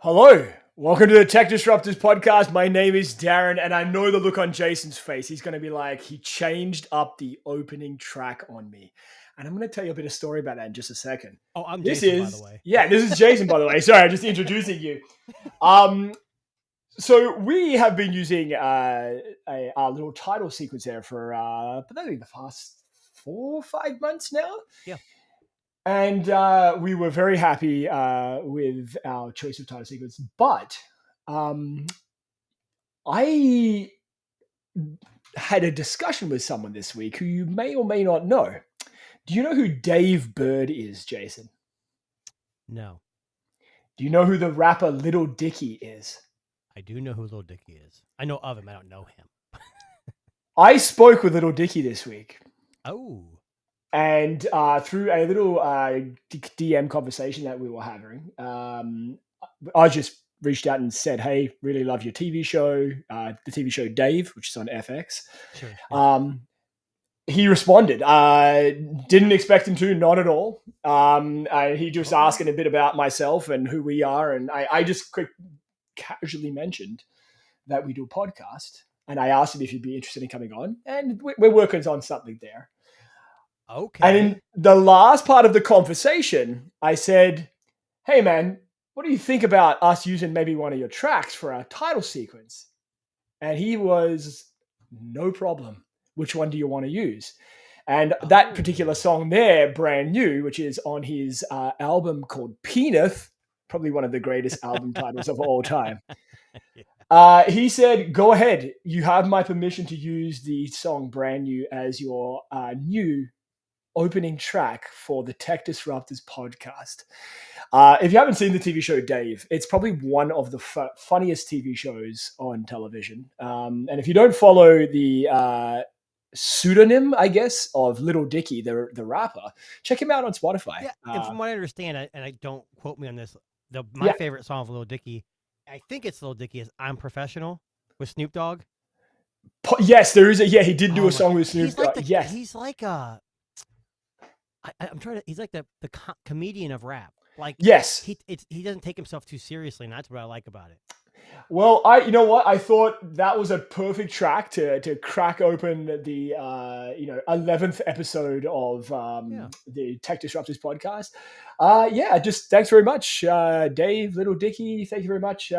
Hello, welcome to the Tech Disruptors podcast. My name is Darren, and I know the look on Jason's face. He's going to be like, he changed up the opening track on me. And I'm going to tell you a bit of story about that in just a second. Oh, I'm This Jason, by is, the way. yeah, this is Jason, by the way. Sorry, I'm just introducing you. So we have been using our little title sequence there for probably the past 4 or 5 months now. Yeah. And we were very happy with our choice of title sequence. But I had a discussion with someone this week who you may or may not know. Do you know who Dave Bird is, Jason? No. Do you know who the rapper Little Dicky is? I do know who Little Dicky is. I know of him. I don't know him. I spoke with Little Dicky this week. Oh. And through a little DM conversation that we were having, I just reached out and said, hey, really love your TV show, the TV show Dave, which is on FX. Sure. Yeah. He responded. Didn't expect him to, not at all. He just asking a bit about myself and who we are. And I just casually mentioned that we do a podcast. And I asked him if he'd be interested in coming on. And we're working on something there. Okay. And in the last part of the conversation, I said, hey, man, what do you think about us using maybe one of your tracks for our title sequence? And he was, no problem. Which one do you want to use? And that particular song there, Brand New, which is on his album called Peanut, probably one of the greatest album titles of all time. He said, go ahead. You have my permission to use the song Brand New as your new opening track for the Tech Disruptors podcast. If you haven't seen the TV show Dave, it's probably one of the funniest TV shows on television. And if you don't follow the pseudonym, I guess, of Little Dicky, the rapper, check him out on Spotify. Yeah, and from what I understand, and I don't quote me on this, my favorite song of Little Dicky, I think it's Little Dicky, is I'm Professional with Snoop Dogg. Yes, there is he did do a song with Snoop Dogg. Yes. He's like he's like the comedian of rap. Like, yes, he doesn't take himself too seriously, and that's what I like about it. Well, you know what? I thought that was a perfect track to crack open the 11th episode of the Tech Disruptors podcast. Just thanks very much, Dave, Little Dicky. Thank you very much,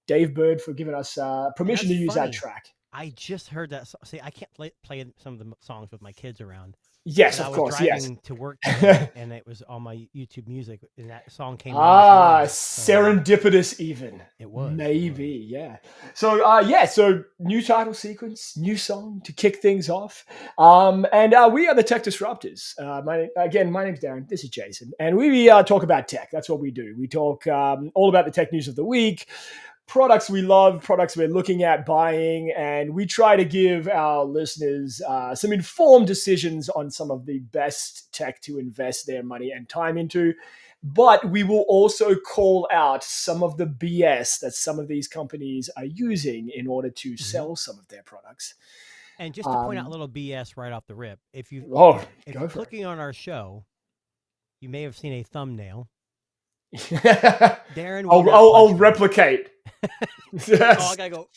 Dave Bird, for giving us permission to use that track. I just heard that. See, I can't play some of the songs with my kids around. Yes, of course. Yes. To work today, and it was on my YouTube Music, and that song came. Serendipitous, even. It was maybe, yeah. So, so new title sequence, new song to kick things off, and we are the Tech Disruptors. My name's Darren. This is Jason, and we talk about tech. That's what we do. We talk all about the tech news of the week. Products we love, products we're looking at buying, and we try to give our listeners some informed decisions on some of the best tech to invest their money and time into. But we will also call out some of the BS that some of these companies are using in order to sell some of their products. And just to point out a little BS right off the rip, if you're clicking on our show, you may have seen a thumbnail. Darren, I'll replicate. Yes. I gotta go.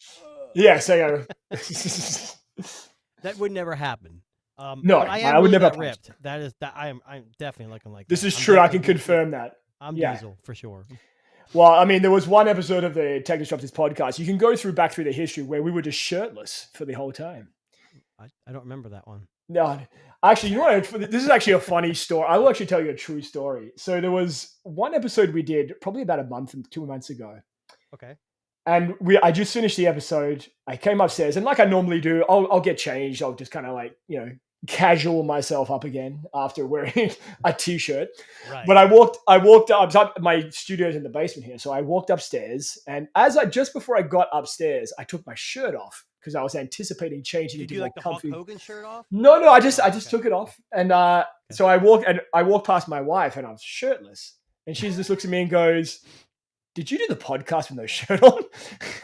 Yes, I gotta. That would never happen. No, I would never ripped. That is that. I'm definitely looking like. This is true. I can confirm that. I'm Diesel for sure. Well, I mean, there was one episode of the Tech Disruptors podcast. You can go back through the history where we were just shirtless for the whole time. I don't remember that one. No, actually, you know what? This is actually a funny story. I will actually tell you a true story. So there was one episode we did probably about 2 months ago. Okay. And I just finished the episode. I came upstairs, and like I normally do, I'll get changed. I'll just kind of casual myself up again after wearing a t-shirt. Right. But I walked up. My studio's in the basement here, so I walked upstairs, and just before I got upstairs, I took my shirt off because I was anticipating changing into more comfy. Did you like the Hulk Hogan shirt off? No, I just took it off, and so I walked past my wife, and I was shirtless, and she just looks at me and goes, did you do the podcast with no shirt on?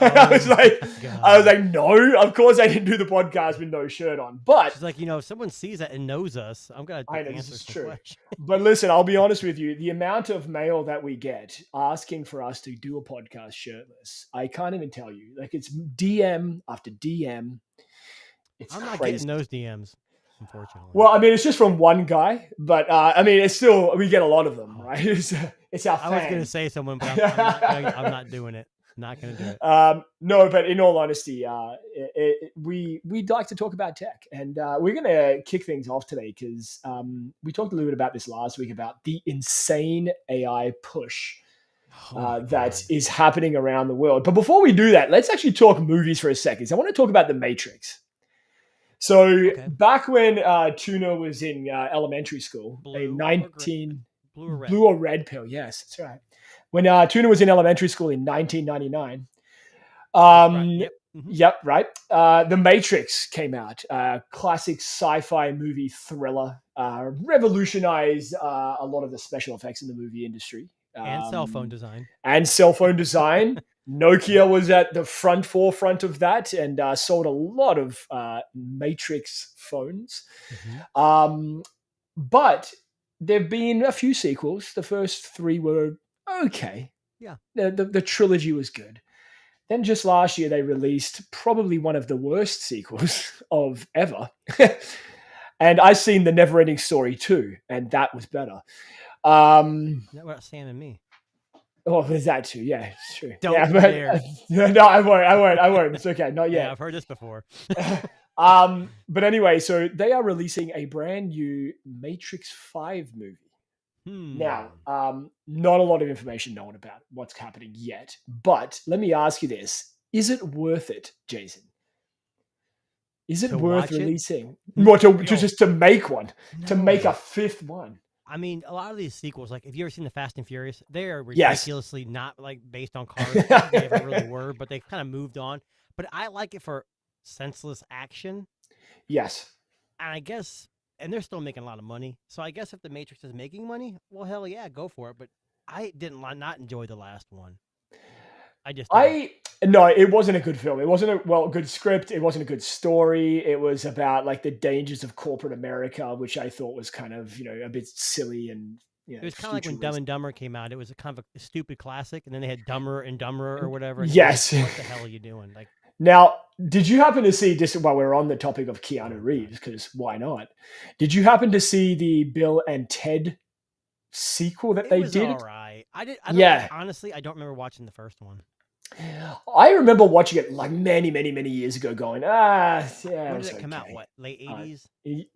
Oh, I was God. like, no, of course I didn't do the podcast with no shirt on. But She's like, if someone sees that and knows us, I'm gonna I know this answer is some true. questions. But listen, I'll be honest with you. The amount of mail that we get asking for us to do a podcast shirtless, I can't even tell you. Like it's DM after DM. It's I'm not crazy. getting those DMs, unfortunately. Well, I mean, it's just from one guy, but I mean, it's still we get a lot of them, right? It's our I was gonna fans. say someone, but I'm not doing it. Not gonna do it. No, but in all honesty, we'd like to talk about tech, and we're going to kick things off today because we talked a little bit about this last week about the insane AI push that is happening around the world. But before we do that, let's actually talk movies for a second. I want to talk about The Matrix. So back when Tuna was in elementary school, blue or red pill, yes, that's right. When Tuna was in elementary school in 1999, Right. Yep, right. The Matrix came out, classic sci-fi movie thriller, revolutionized a lot of the special effects in the movie industry. And cell phone design. Nokia was at the forefront of that and sold a lot of Matrix phones. But there have been a few sequels. The first three were okay. Yeah. The trilogy was good. Then just last year, they released probably one of the worst sequels of ever. And I've seen The Neverending Story 2, and that was better. That about Sam and me. Oh, there's that too. Yeah, it's true. Don't dare. No, I won't. It's okay. Not yet. Yeah, I've heard this before. But anyway, so they are releasing a brand new Matrix 5 movie. Now, not a lot of information known about what's happening yet, but let me ask you this. Is it worth it, Jason? Is it worth releasing? Just to make one, to make a fifth one? I mean, a lot of these sequels, like, have you ever seen the Fast and Furious? They are ridiculously not, like, based on cars. They never really were, but they kind of moved on. But I like it for senseless action. Yes. And I guess... And they're still making a lot of money. So I guess if The Matrix is making money, well, hell yeah, go for it. But I didn't not enjoy the last one. No, it wasn't a good film. It wasn't a good script. It wasn't a good story. It was about like the dangers of corporate America, which I thought was kind of, a bit silly and, it was kind of like when Dumb and Dumber came out. It was a kind of a stupid classic, and then they had Dumber and Dumber or whatever. Yes. Like, what the hell are you doing? Like, now, did you happen to see, just while we're on the topic of Keanu Reeves, because why not? Did you happen to see the Bill and Ted sequel that they did? All right. Honestly, I don't remember watching the first one. I remember watching it like many, many, many years ago going, yeah. When did it come out? What, late 80s?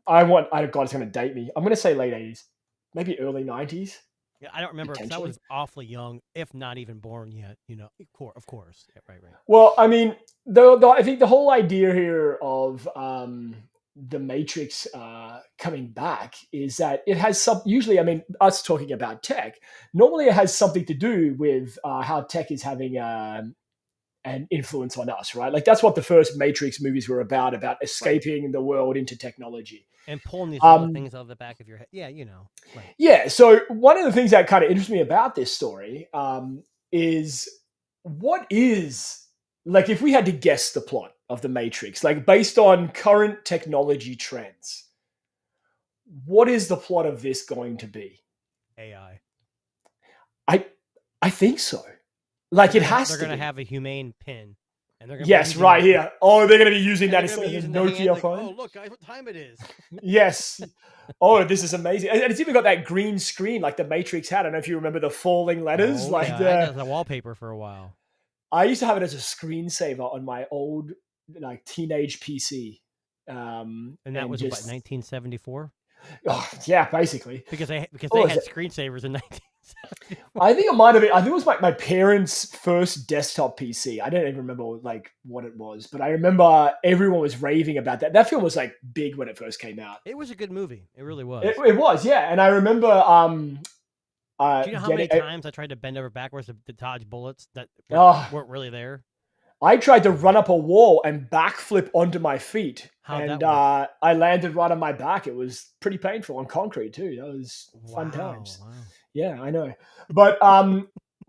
God, it's going to date me. I'm going to say late 80s, maybe early 90s. Yeah, I don't remember because I was awfully young, if not even born yet. Of course. Yeah, right. Well, I mean, I think the whole idea here of the Matrix coming back is that it has usually, I mean, us talking about tech, normally it has something to do with how tech is having an influence on us, right? Like that's what the first Matrix movies were about escaping the world into technology. And pulling these little things out of the back of your head. Yeah, Right. Yeah, so one of the things that kind of interests me about this story is what is, like if we had to guess the plot of The Matrix, like based on current technology trends, what is the plot of this going to be? AI. I think so. Like it has to be. They're going to have a humane pin. And they're right here. Oh, they're going to be using that instead of a Nokia phone. Oh, look, what time it is. Yes. Oh, this is amazing. And it's even got that green screen like the Matrix had. I don't know if you remember the falling letters. I had as a wallpaper for a while. I used to have it as a screensaver on my old like teenage PC. And that was what, 1974? Oh, yeah, basically. Because they had screensavers in 1974. I think it might have been. I think it was my parents' first desktop PC. I don't even remember like what it was, but I remember everyone was raving about that. That film was like big when it first came out. It was a good movie. It really was. It was, yeah. And I remember. Do you know how many times I tried to bend over backwards to dodge bullets that weren't really there? I tried to run up a wall and backflip onto my feet. And I landed right on my back. It was pretty painful on concrete too. That was fun times. Wow. Yeah, I know. But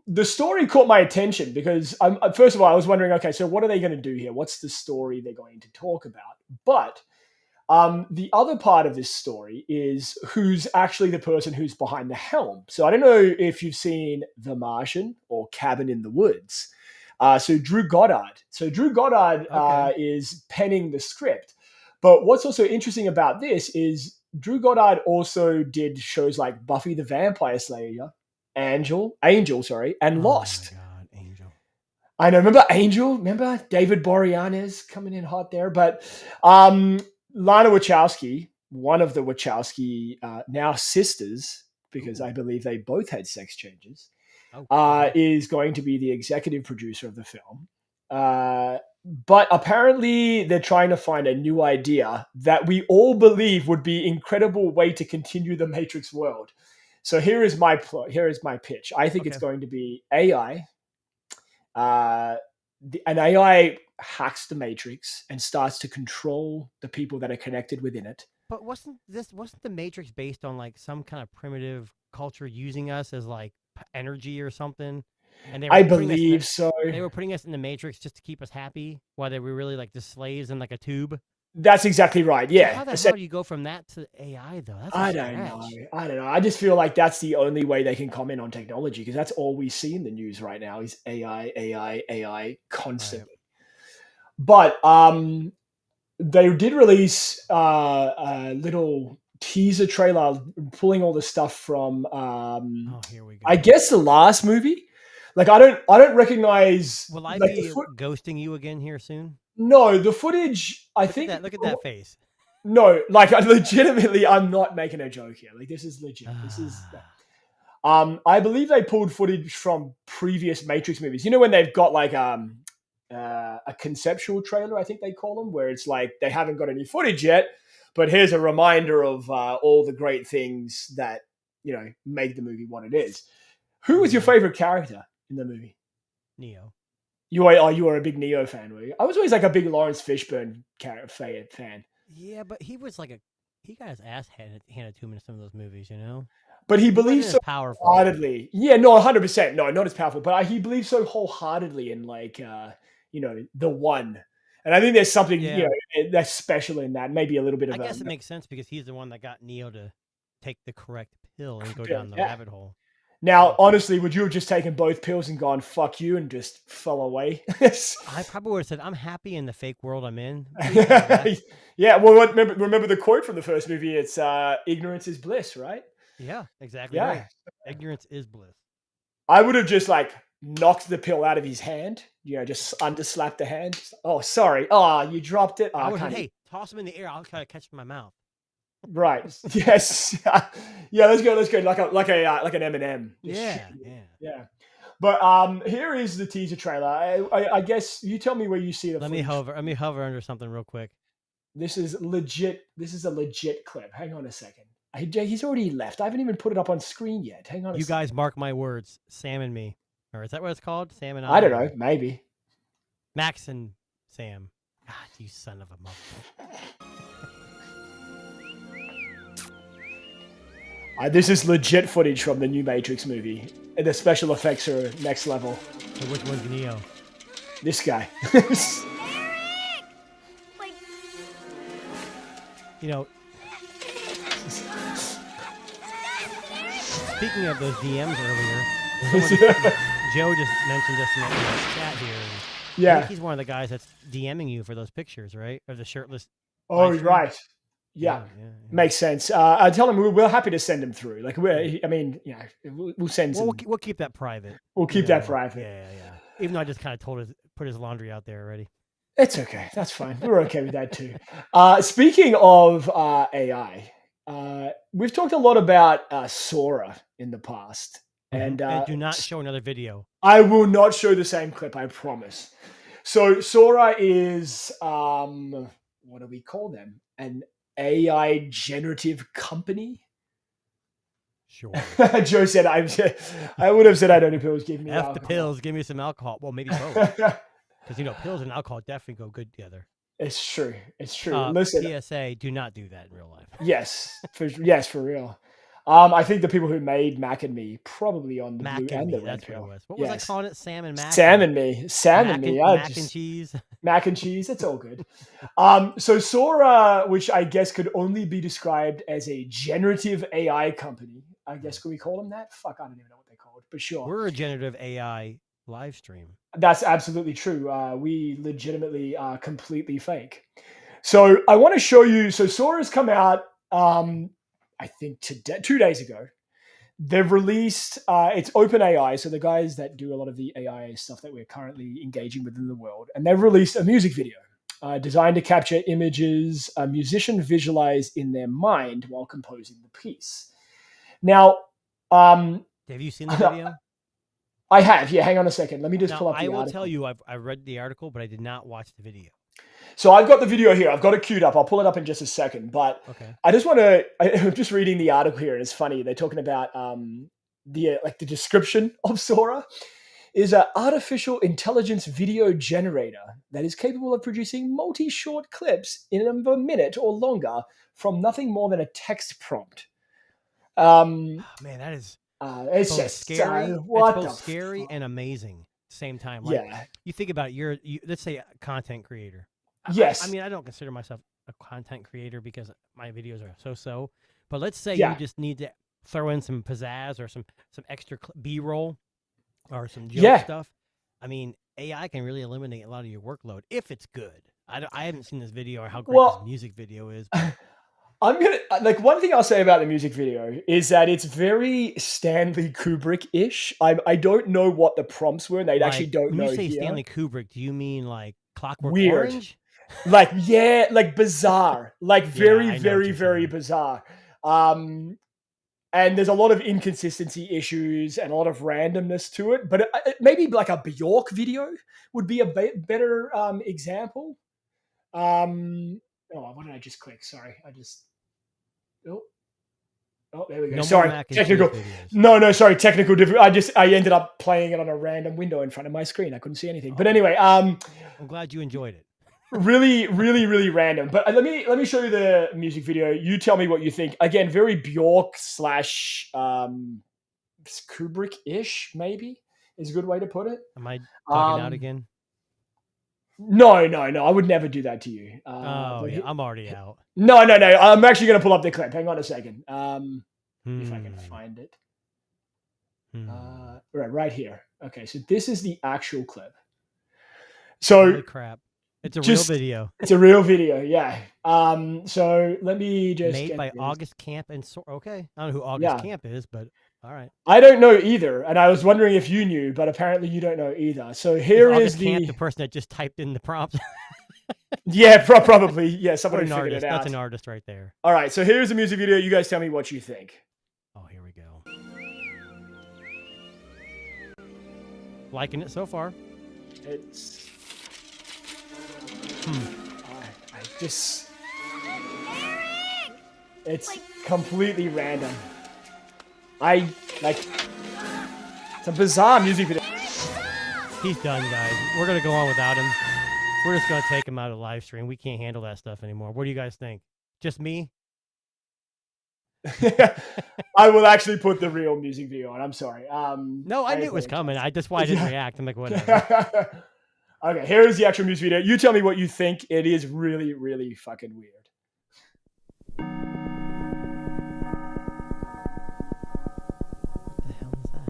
the story caught my attention because first of all, I was wondering, okay, so what are they going to do here? What's the story they're going to talk about? But the other part of this story is who's actually the person who's behind the helm. So I don't know if you've seen The Martian or Cabin in the Woods. So Drew Goddard. So Drew Goddard is penning the script. But what's also interesting about this is Drew Goddard also did shows like Buffy the Vampire Slayer, Angel, and Lost. Oh my God, Angel. I know. Remember Angel? Remember David Boreanaz coming in hot there? But Lana Wachowski, one of the Wachowski now sisters, because I believe they both had sex changes, is going to be the executive producer of the film. But apparently they're trying to find a new idea that we all believe would be an incredible way to continue the Matrix world. So here is my plot. Here is my pitch. I think it's going to be AI. An AI hacks the Matrix and starts to control the people that are connected within it. But wasn't the Matrix based on like some kind of primitive culture using us as like energy or something? And I believe so. They were putting us in the Matrix just to keep us happy, while they were really like the slaves in like a tube. That's exactly right. Yeah. So how the hell do you go from that to AI though? That's I don't know. I just feel like that's the only way they can comment on technology because that's all we see in the news right now is AI constantly. Right. But they did release a little teaser trailer pulling all the stuff from here we go. I guess the last movie. Like I don't recognize. Will I be ghosting you again here soon? No, the footage. Look at that face. No, like legitimately, I'm not making a joke here. Like this is legit. This is. I believe they pulled footage from previous Matrix movies. You know when they've got like a conceptual trailer, I think they call them, where it's like they haven't got any footage yet, but here's a reminder of all the great things that make the movie what it is. Who was your favorite character in the movie? Neo. You are a big Neo fan, were you? I was always like a big Lawrence Fishburne fan. Yeah, but he was like he got his ass handed to him in some of those movies, But he believes so powerful. Wholeheartedly. Yeah, no, 100%. No, not as powerful, but he believes so wholeheartedly in like, the one. And I think there's something, that's special in that. Maybe a little bit of I guess it makes sense because he's the one that got Neo to take the correct pill and go down the rabbit hole. Now, honestly, would you have just taken both pills and gone, fuck you, and just fell away? I probably would have said, I'm happy in the fake world I'm in. Yeah, well, remember the quote from the first movie? It's ignorance is bliss, right? Yeah, exactly. Yeah. Right. Ignorance is bliss. I would have just like knocked the pill out of his hand, just underslapped the hand. Oh, sorry. Oh, you dropped it. I would have, hey, toss him in the air. I'll try to catch it in my mouth. Right. Yes. Yeah. Let's go. Like an M&M. Yeah. But here is the teaser trailer. I guess you tell me where you see the. Let me hover under something real quick. This is legit. This is a legit clip. Hang on a second. He's already left. I haven't even put it up on screen yet. Hang on. You guys mark my words. Sam and me, or is that what it's called? Sam and I don't know. Maybe. Max and Sam. God, you son of a mother. This is legit footage from the new Matrix movie. And the special effects are next level. So which one's Neo? This guy. Eric! Speaking of those DMs earlier, Joe just mentioned this in the chat here. Yeah. I think he's one of the guys that's DMing you for those pictures, right? Of the shirtless. Oh, right. Yeah. Makes sense. I tell him we're happy to send him through. Like we'll send. We'll keep that private. We'll keep that private. Yeah. Even though I just kind of put his laundry out there already. It's okay. That's fine. We're okay with that too. Speaking of AI, we've talked a lot about Sora in the past, and do not show another video. I will not show the same clip. I promise. So Sora is what do we call them? An AI generative company. Sure. Joe said, I would have said I don't know pills. Give me the pills. Give me some alcohol. Well, maybe both. Because, pills and alcohol definitely go good together. It's true. Listen. PSA, do not do that in real life. Yes, for real. I think the people who made Mac and Me probably on the blue Mac and and the Me, red that's what it pill. was. What was I Yes, calling it? Sam and Mac? Sam and Me, Sam and Me. I Mac and just cheese. mac and cheese. It's all good. So Sora, which I guess could only be described as a generative AI company. I guess could we call them that? Fuck, I don't even know what they're called, but sure. We're a generative AI live stream. That's absolutely true. We legitimately are completely fake. So I want to show you. So Sora's come out, I think today, 2 days ago. They've released, it's OpenAI, so the guys that do a lot of the AI stuff that we're currently engaging with in the world. And they've released a music video designed to capture images a musician visualize in their mind while composing the piece. Now, have you seen the video? I have. Yeah, hang on a second. Let me just pull up the article. I will article. tell you, I read the article, but I did not watch the video. So I've got the video here. I've got it queued up. I'll pull it up in just a second. But okay. I just want to. I'm just reading the article here, and it's funny. They're talking about the description of Sora is an artificial intelligence video generator that is capable of producing multi-short clips in a minute or longer from nothing more than a text prompt. Man, that is it's both just scary. it's both scary and amazing at the same time. Like, yeah. You think about it, let's say a content creator. Yes. I mean, I don't consider myself a content creator because my videos are so. But let's say Yeah. you just need to throw in some pizzazz or some extra B-roll or some joke stuff. I mean, AI can really eliminate a lot of your workload if it's good. I haven't seen this video or how great this music video is. But I'm gonna one thing I'll say about the music video is that it's very Stanley Kubrick-ish. I don't know what the prompts were, and they actually don't know. When you say Stanley Kubrick, do you mean like Clockwork Weird. Orange? Like bizarre, like very, very, very bizarre. And there's a lot of inconsistency issues and a lot of randomness to it. But maybe like a Bjork video would be a better example. What did I just click? Sorry, Oh, there we go. No sorry, technical. No, sorry, technical difficulty. I ended up playing it on a random window in front of my screen. I couldn't see anything. But anyway, I'm glad you enjoyed it. Really, really, really random. But let me show you the music video. You tell me what you think. Again, very Bjork / Kubrick-ish, maybe is a good way to put it. Am I talking out again? No. I would never do that to you. I'm already out. No. I'm actually going to pull up the clip. Hang on a second. If I can find it. Right here. Okay, so this is the actual clip. So holy crap. It's a real video. It's a real video, yeah. So let me just made by August Camp and okay. I don't know who August Camp is, but all right. I don't know either, and I was wondering if you knew, but apparently you don't know either. So here is the person that just typed in the prompts. Yeah, probably. Yeah, somebody figured it out. That's an artist right there. All right, so here's a music video. You guys tell me what you think. Oh, here we go. Liking it so far. It's. It's completely random. It's a bizarre music video. He's done, guys. We're gonna go on without him. We're just gonna take him out of the live stream. We can't handle that stuff anymore. What do you guys think? Just me? I will actually put the real music video on. I'm sorry. No, I knew it was coming. That's why I didn't react. I'm like, whatever. Okay, here is the actual music video. You tell me what you think. It is really, really fucking weird. What the hell is that?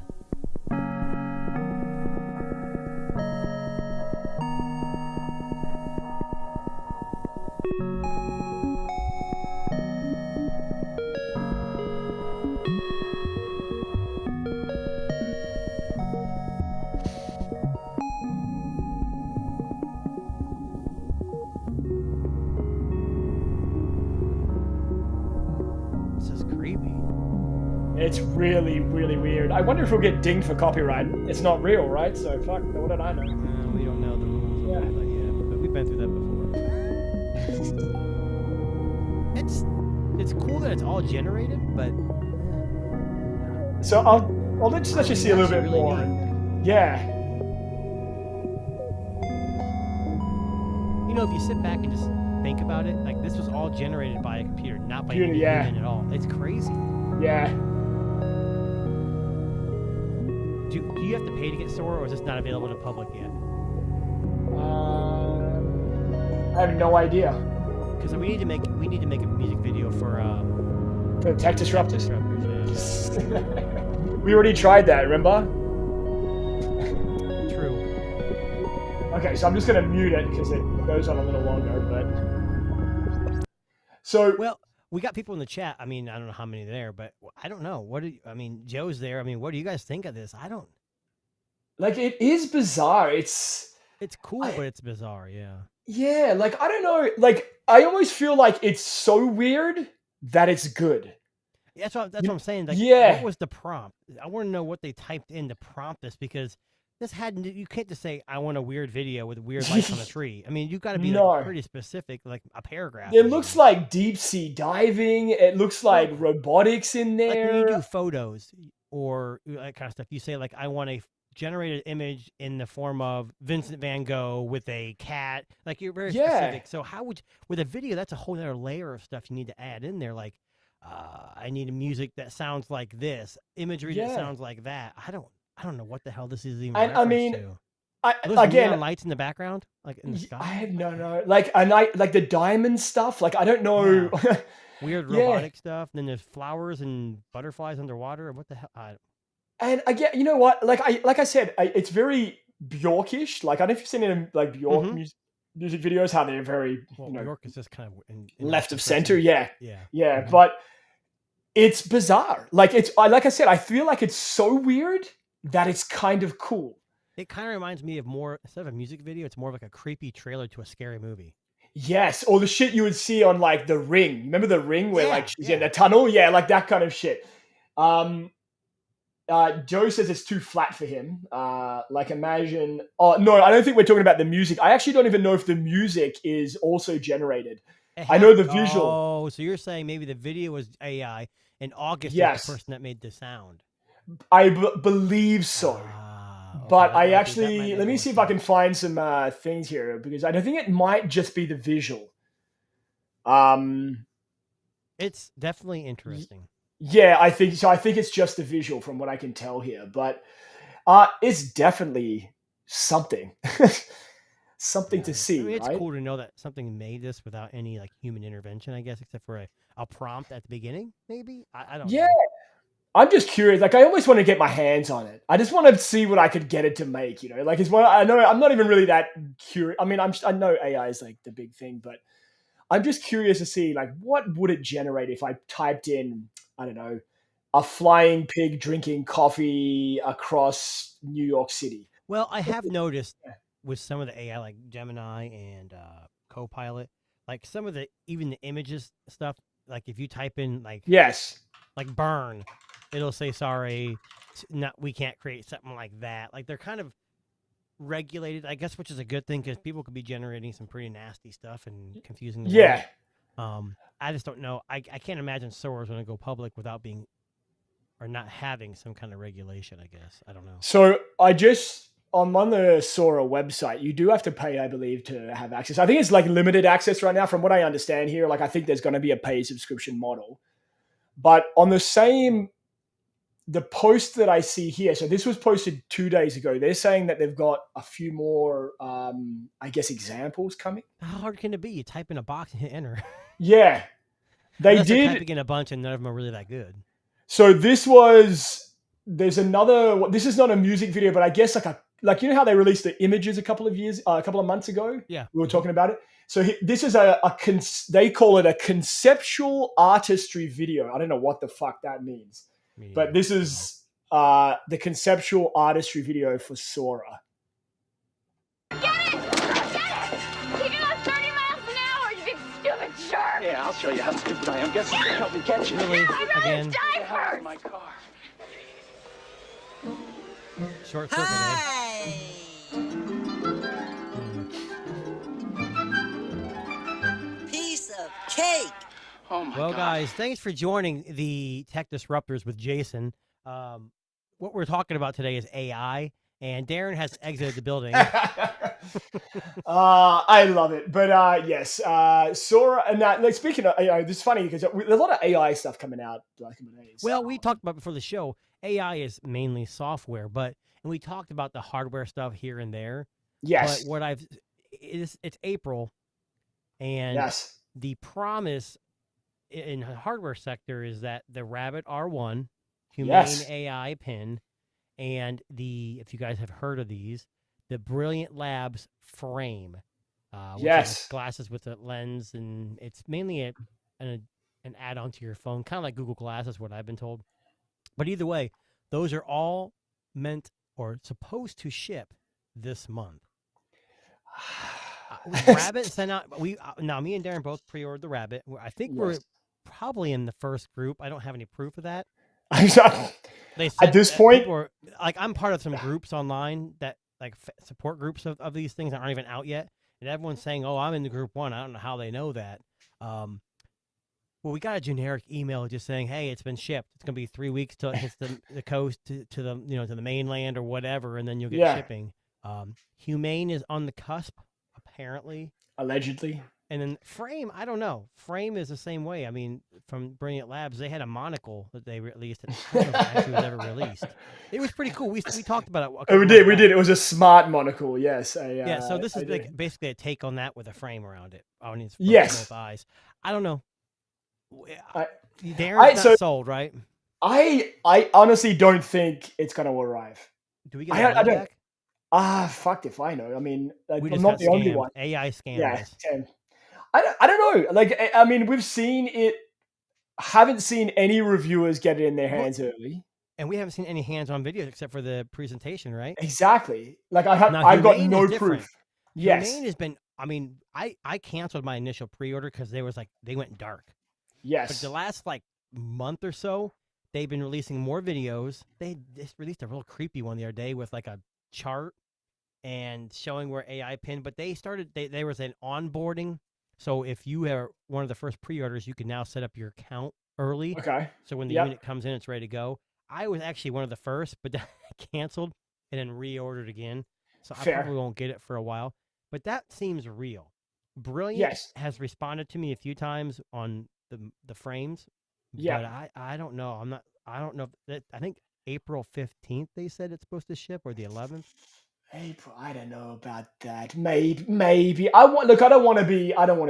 It's really, really weird. I wonder if we'll get dinged for copyright. It's not real, right? So fuck, what did I know? We don't know the rules. Yeah. But we've been through that before. It's cool that it's all generated, but so let's just see a little bit more. Yeah. You know, if you sit back and just think about it, like this was all generated by a computer, not by a human at all. It's crazy. Yeah. do you have to pay to get Sora, or is this not available to public yet? I have no idea. Because we need to make a music video for the Tech Disruptors. Yeah. We already tried that, remember? True. Okay, so I'm just gonna mute it because it goes on a little longer, but so well, we got people in the chat. I mean, I don't know how many there, but I don't know. Joe's there. I mean, what do you guys think of this? I don't. Like, it is bizarre. It's cool, but it's bizarre. Yeah. Yeah, like, I don't know. Like, I always feel like it's so weird that it's good. That's what I'm saying. Like, yeah. What was the prompt? I want to know what they typed in to prompt this, because you can't just say, I want a weird video with weird lights on a tree. I mean, you got to be like, pretty specific, like a paragraph. It looks like deep sea diving. It looks like robotics in there. Like when you do photos or that kind of stuff, you say, like, I want a generated image in the form of Vincent Van Gogh with a cat. Like, you're very specific. So how would with a video, that's a whole other layer of stuff you need to add in there. Like, I need a music that sounds like this, imagery that sounds like that. I don't know what the hell this is even. I mean, to. Are those neon lights in the background, like in the sky? I have no. Like, like the diamond stuff. Like, I don't know. Yeah. Weird robotic stuff. Then there's flowers and butterflies underwater. What the hell? And I get, you know what? Like I said, it's very Bjorkish. Like, I don't know if you've seen it in like Bjork music videos, how they're very, Bjork is just kind of in left of center. Yeah. Mm-hmm. But it's bizarre. Like, like I said, I feel like it's so weird that it's kind of cool. It kind of reminds me of more, instead of a music video, it's more of like a creepy trailer to a scary movie. Yes, or the shit you would see on like The Ring. Remember The Ring, where like she's in the tunnel? Yeah, like that kind of shit. Joe says it's too flat for him. Like, imagine. Oh no, I don't think we're talking about the music. I actually don't even know if the music is also generated. I know the visual. Oh, so you're saying maybe the video was AI and August is the person that made the sound. I believe so. But I actually, let me see if I can find some things here, because I don't think it might just be the visual. It's definitely interesting. Yeah, I think so. I think it's just the visual from what I can tell here, but it's definitely something, something to see. I mean, it's right? cool to know that something made this without any like human intervention, I guess, except for a prompt at the beginning, maybe. I don't know. Yeah. I'm just curious. Like, I always want to get my hands on it. I just want to see what I could get it to make. Like, it's one. I know I'm not even really that curious. I mean, I know AI is like the big thing, but I'm just curious to see, like, what would it generate if I typed in, I don't know, a flying pig drinking coffee across New York City. Well, I have noticed with some of the AI, like Gemini and Copilot, like some of even the images stuff. Like if you type in like burn, it'll say sorry, we can't create something like that. Like they're kind of regulated, I guess, which is a good thing because people could be generating some pretty nasty stuff and confusing. I just don't know. I can't imagine Sora is going to go public without being or not having some kind of regulation, I guess. I don't know. So on the Sora website, you do have to pay, I believe, to have access. I think it's like limited access right now from what I understand here. Like I think there's going to be a paid subscription model. But on the post that I see here, so this was posted 2 days ago. They're saying that they've got a few more, I guess, examples coming. How hard can it be? You type in a box and hit enter. Yeah. They're typing in a bunch and none of them are really that good. So this is not a music video, but I guess like you know how they released the images a couple of months ago? Yeah. We were talking about it. So this is they call it a conceptual artistry video. I don't know what the fuck that means. But this is the conceptual artistry video for Sora. Get it! Keep it on 30 miles an hour, you big stupid jerk! Yeah, I'll show you how stupid I am. Guess you can help me catch you. Really? I'd rather die first! My car. Short circuit, Piece of cake! Oh my well, God. guys, thanks for joining the Tech Disruptors with Jason. What we're talking about today is AI, and Darren has exited the building. I love it. But yes, Sora, and like speaking of, this is funny because there's a lot of AI stuff coming out. Well, we talked about before the show, AI is mainly software, and we talked about the hardware stuff here and there. Yes. But what it's April, and Yes. the promise in the hardware sector is that the Rabbit R1 Humane Yes. AI pin, and if you guys have heard of these, the Brilliant Labs frame, which is glasses with a lens, and it's mainly an add-on to your phone, kind of like Google Glass is what I've been told. But either way, those are all meant or supposed to ship this month. Rabbit sent out. Now me and Darren both pre-ordered the Rabbit. I think we're probably in the first group. I don't have any proof of that. They said at this point, I'm part of some groups online that like support groups of these things that aren't even out yet, and everyone's saying, "Oh, I'm in the group 1." I don't know how they know that. Well, we got a generic email just saying, "Hey, it's been shipped. It's gonna be 3 weeks till it hits the coast to the to the mainland or whatever, and then you'll get shipping." Humane is on the cusp, apparently, allegedly. And then Frame, I don't know. Frame is the same way. I mean, from Brilliant Labs, they had a monocle that they released. I don't know if it actually was ever released. It was pretty cool. We talked about it. We did. It was a smart monocle. Yes. So this is basically a take on that with a frame around it. On his both eyes. I don't know. Darren's not sold, right? I honestly don't think it's going to arrive. Do we get that back? Fucked if I know. I mean, I'm not the only one. AI scam. Yeah. I don't know. Like, I mean, we've seen it. Haven't seen any reviewers get it in their hands early. And we haven't seen any hands-on videos except for the presentation, right? Exactly. Like I've got no proof. Yes. Humane has been. I mean, I canceled my initial pre-order because they went dark. Yes. But the last month or so, they've been releasing more videos. They just released a real creepy one the other day with like a chart and showing where AI pinned. But there was an onboarding. So if you are one of the first pre-orders, you can now set up your account early. Okay. So when the unit comes in, it's ready to go. I was actually one of the first, but then I canceled and then reordered again. So I probably won't get it for a while. But that seems real. Brilliant has responded to me a few times on the frames. Yeah. But I don't know. I don't know. I think April 15th they said it's supposed to ship, or the 11th. April, I don't know about that. Maybe. I don't want to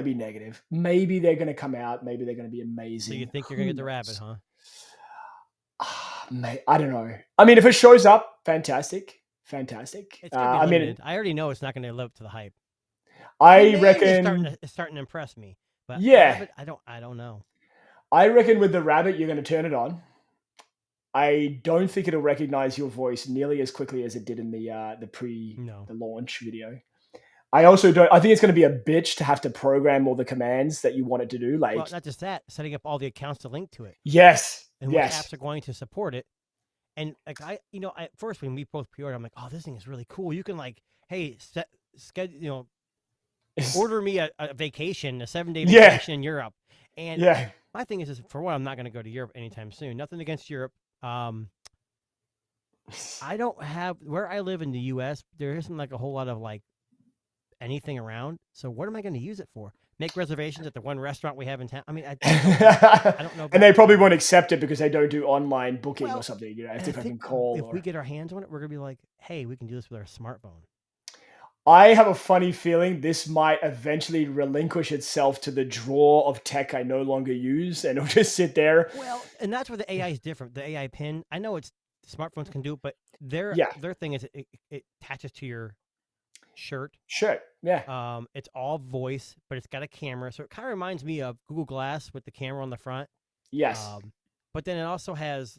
be negative. Maybe they're going to come out. Maybe they're going to be amazing. So you think you're going to get the Rabbit, huh? I don't know. I mean, if it shows up, fantastic. It's going to be limited. I already know it's not going to live up to the hype. I reckon it's starting to impress me. But Rabbit, I don't know. I reckon with the Rabbit, you're going to turn it on. I don't think it'll recognize your voice nearly as quickly as it did in the launch video. I also don't. I think it's going to be a bitch to have to program all the commands that you want it to do. Like, well, not just that, setting up all the accounts to link to it. Yes. And which apps are going to support it. And like at first when we both pre-ordered, I'm like, oh, this thing is really cool. You can hey, schedule, order me a vacation, a 7-day vacation in Europe. And my thing is for one, I'm not going to go to Europe anytime soon. Nothing against Europe. I don't have where I live in the U.S. There isn't a whole lot of anything around. So what am I going to use it for? Make reservations at the one restaurant we have in town. I mean, I don't know. And they probably won't accept it because they don't do online booking or something. If I can call. If we get our hands on it, we're going to be like, hey, we can do this with our smartphone. I have a funny feeling this might eventually relinquish itself to the drawer of tech I no longer use, and it'll just sit there. Well, and that's where the AI is different. The AI pin, I know smartphones can do it, but their thing is it attaches to your shirt. Yeah. It's all voice, but it's got a camera, so it kind of reminds me of Google Glass with the camera on the front. Yes. But then it also has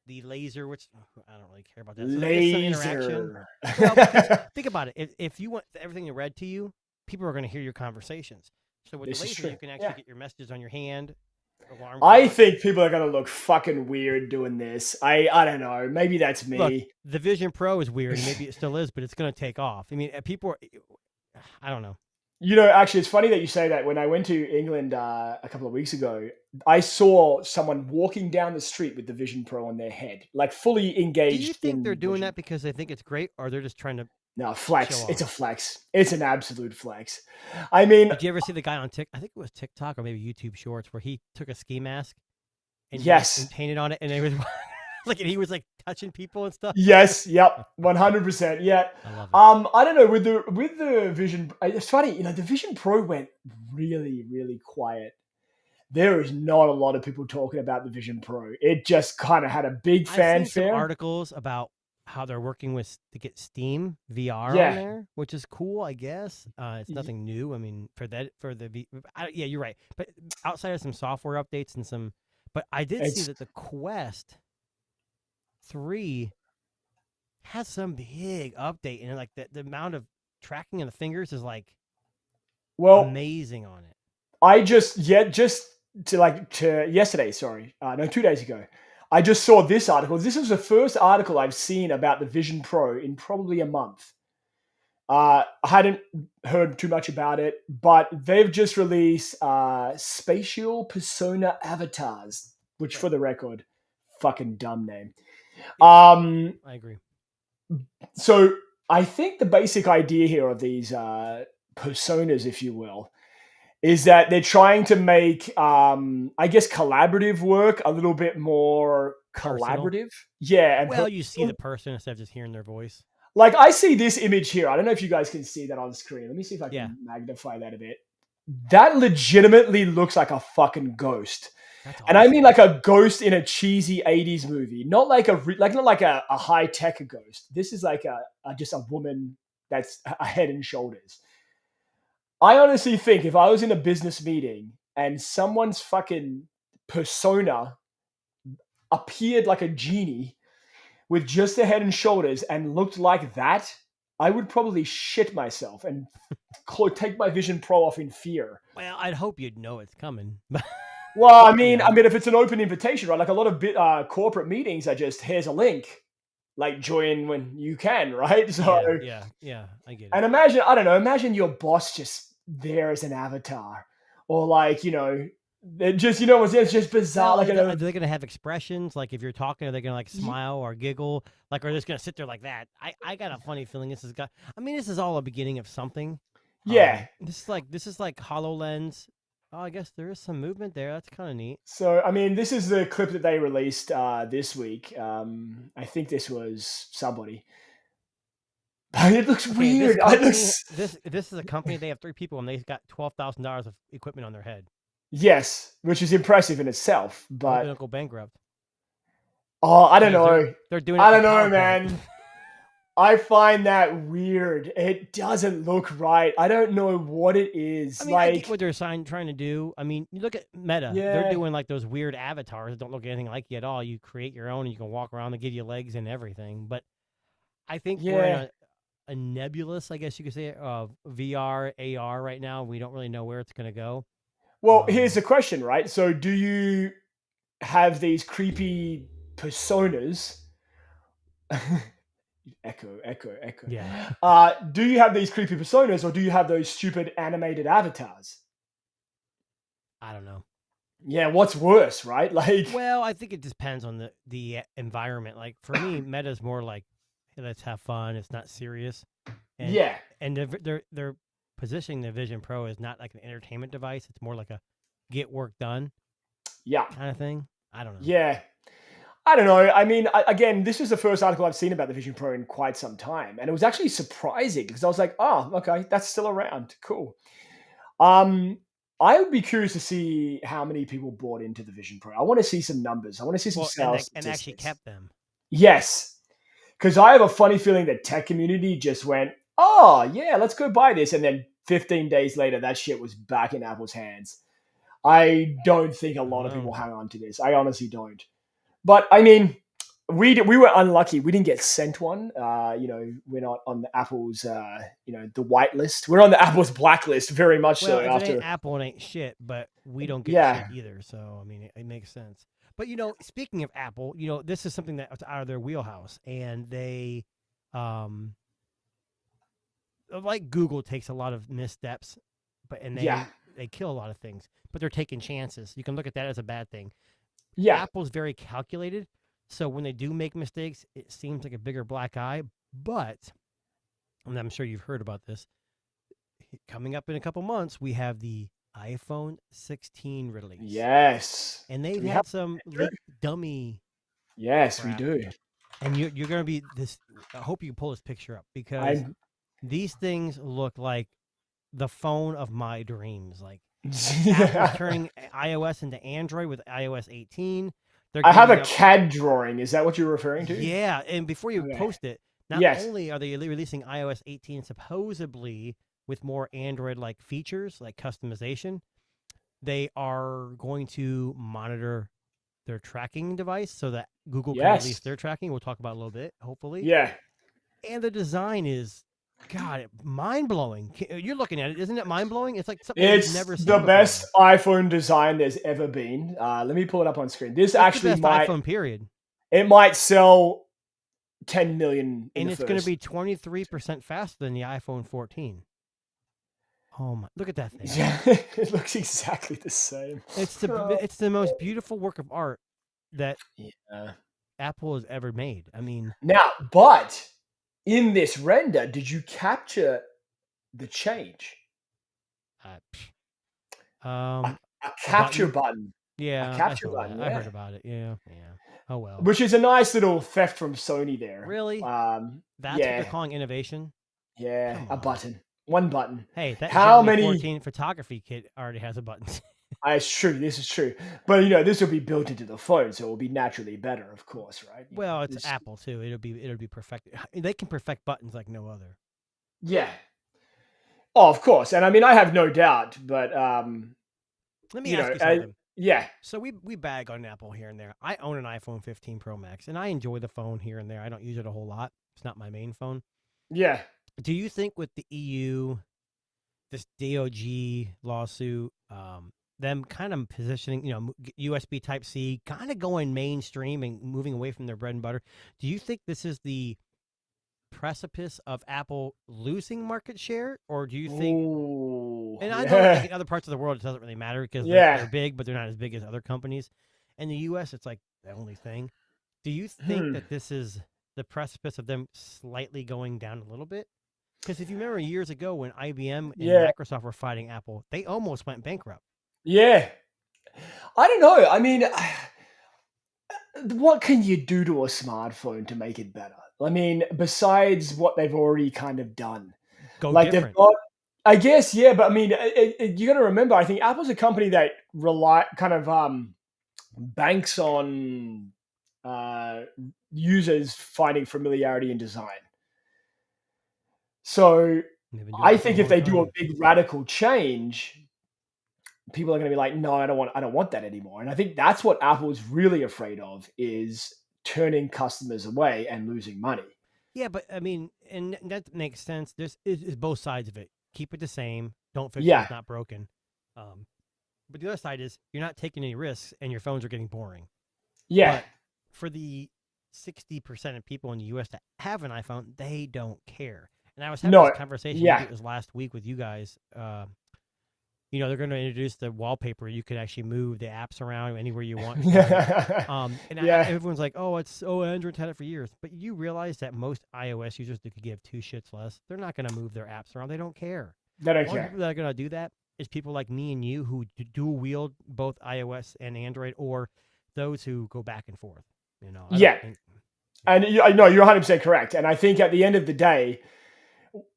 the laser, which I don't really care about that. So laser. Well, think about it. If you want everything read to you, people are going to hear your conversations. So with the laser, you can actually get your messages on your hand. I think people are going to look fucking weird doing this. I don't know. Maybe that's me. Look, the Vision Pro is weird. Maybe it still is, but it's going to take off. I mean, people are, I don't know. Actually, it's funny that you say that. When I went to England a couple of weeks ago, I saw someone walking down the street with the Vision Pro on their head, fully engaged. Do you think they're doing that because they think it's great, or they're just trying to? No, flex. It's a flex. It's an absolute flex. I mean, did you ever see the guy on TikTok? I think it was TikTok or maybe YouTube Shorts, where he took a ski mask and, and painted on it, and it was. Like, and he was like touching people and stuff. Yes, yep, 100%. Yeah. I love it. I don't know with the Vision. It's funny, the Vision Pro went really, really quiet. There is not a lot of people talking about the Vision Pro. It just kind of had a big I've seen some fanfare. articles about how they're working to get Steam VR Yeah. on there, which is cool, I guess. It's nothing new. I mean, yeah, you're right. But outside of some software updates and some, but I did see that the Quest 3 has some big update, and like the amount of tracking of the fingers is like amazing on it. I just yesterday, sorry, no, 2 days ago, I just saw this article. This is the first article I've seen about the Vision Pro in probably a month. I hadn't heard too much about it, but they've just released spatial persona avatars, which, for the record, fucking dumb name. I agree. So I think the basic idea here of these personas, if you will, is that they're trying to make, I guess, collaborative work a little bit more collaborative. Yeah. And you see the person instead of just hearing their voice. Like, I see this image here. I don't know if you guys can see that on screen. Let me see if I can magnify that a bit. That legitimately looks like a fucking ghost. That's awesome. And I mean like a ghost in a cheesy 80s movie. Not like a high-tech ghost. This is like just a woman that's a head and shoulders. I honestly think if I was in a business meeting and someone's fucking persona appeared like a genie with just a head and shoulders and looked like that, I would probably shit myself and take my Vision Pro off in fear. Well, I'd hope you'd know it's coming. Well, I mean, if it's an open invitation, right? Like a lot of corporate meetings are just, here's a link. Like, join when you can, right? So yeah, I get it. And imagine your boss just there as an avatar, or like, it's just bizarre. Are they gonna have expressions? Like, if you're talking, are they gonna like smile or giggle? Like, are they just gonna sit there like that? I got a funny feeling this is all a beginning of something. Yeah. This is like HoloLens. Oh, I guess there is some movement there. That's kind of neat. So, I mean, this is the clip that they released this week. I think this was somebody. It looks weird. This is a company. They have 3 people and they've got $12,000 of equipment on their head. Yes, which is impressive in itself. But they don't go bankrupt. Oh, I don't know. They're doing it. I don't know, man. I find that weird. It doesn't look right. I don't know what it is. I mean, I get what they're trying to do. I mean, you look at Meta. Yeah. They're doing like those weird avatars that don't look anything like you at all. You create your own and you can walk around. They give you legs and everything. But I think we're in a nebulous, I guess you could say, of VR, AR right now. We don't really know where it's going to go. Well, here's the question, right? So do you have these creepy personas? Echo. Yeah. Do you have these creepy personas, or do you have those stupid animated avatars? I don't know. Yeah, what's worse, right? Like, well, I think it depends on the environment. Like, for me, Meta's more like, hey, let's have fun. It's not serious. And, yeah. And they're positioning the Vision Pro as not like an entertainment device. It's more like a get work done. Yeah. Kind of thing. I don't know. Yeah. I don't know. I mean, again, this is the first article I've seen about the Vision Pro in quite some time. And it was actually surprising because I was like, oh, okay, that's still around. Cool. I would be curious to see how many people bought into the Vision Pro. I want to see some numbers. I want to see some sales and actually kept them. Yes. Because I have a funny feeling the tech community just went, oh, yeah, let's go buy this. And then 15 days later, that shit was back in Apple's hands. I don't think a lot of people hang on to this. I honestly don't. But I mean, we were unlucky. We didn't get sent one. We're not on the Apple's, the whitelist. We're on the Apple's blacklist very much so. If it ain't Apple, it ain't shit. But we don't get shit either. So I mean, it makes sense. But speaking of Apple, this is something that's out of their wheelhouse, and they, like Google takes a lot of missteps, they kill a lot of things. But they're taking chances. You can look at that as a bad thing. Yeah, Apple's very calculated, so when they do make mistakes, it seems like a bigger black eye. But, and I'm sure you've heard about this, coming up in a couple months, we have the iPhone 16 release. Yes, and they've had some dummy Yes, we crap. do. And you're going to be this. I hope you can pull this picture up because I'm these things look like the phone of my dreams. Like Apple's yeah. turning iOS into Android with iOS 18. They're I have a giving up. CAD drawing. Is that what you're referring to? Yeah, and before you Okay. post it, not Yes. only are they releasing iOS 18 supposedly with more Android-like features like customization, they are going to monitor their tracking device so that Google can release Yes. their tracking. We'll talk about it a little bit, hopefully. Yeah. And the design is, God, mind-blowing. You're looking at it, isn't it mind-blowing? It's like something It's you've never seen the before. best iPhone design there's ever been. Let me pull it up on screen. This It's actually the best iPhone, period. It might sell 10 million in And the it's going to first. be 23% faster than the iPhone 14. Oh my! Look at that thing. Yeah, it looks exactly the same. It's the most beautiful work of art that Yeah. Apple has ever made. I mean, Now, but in this render, did you capture the change? um, A capture button. yeah, A I capture saw button. that. I heard Yeah. about it. Yeah. Oh well. Which is a nice little theft from Sony there. Really? That's what Yeah. they're calling innovation. Yeah. Come A on. button. One button. Hey, that How Xiaomi many? 14 photography kit already has a button. It's true. This is true. But this will be built into the phone, so it will be naturally better, of course, right? Well, it's Apple too. It'll be perfected. They can perfect buttons like no other. Yeah. Oh, of course. And I mean, I have no doubt, but Let me ask you something. yeah. So we bag on Apple here and there. I own an iPhone 15 Pro Max, and I enjoy the phone here and there. I don't use it a whole lot. It's not my main phone. Yeah. Do you think with the EU, this DOG lawsuit, them kind of positioning, USB Type-C, kind of going mainstream and moving away from their bread and butter, do you think this is the precipice of Apple losing market share, or do you think? Ooh, And I know like in other parts of the world it doesn't really matter because they're big, but they're not as big as other companies. In the U.S., it's like the only thing. Do you think that this is the precipice of them slightly going down a little bit? Because if you remember years ago when IBM and Microsoft were fighting Apple, they almost went bankrupt. Yeah. I don't know. I mean, what can you do to a smartphone to make it better? I mean, besides what they've already kind of done. Go Like different. they've got, I guess, yeah, but I mean, you got to remember, I think Apple's a company that banks on users finding familiarity in design. So I think if they do a big radical change, people are going to be like, no, I don't want that anymore. And I think that's what Apple's really afraid of, is turning customers away and losing money. Yeah, but I mean, and that makes sense. There's is both sides of it. Keep it the same. Don't fix what's not broken. But the other side is you're not taking any risks and your phones are getting boring. Yeah. But for the 60% of people in the U.S. that have an iPhone, they don't care. And I was having this conversation, maybe it was last week with you guys. They're going to introduce the wallpaper. You could actually move the apps around anywhere you want. Everyone's like, Android's had it for years. But you realize that most iOS users that could give two shits less, they're not going to move their apps around. They don't care. They don't Only care. people that are going to do that is people like me and you who dual wield both iOS and Android, or those who go back and forth. And I know you're 100% correct. And I think at the end of the day,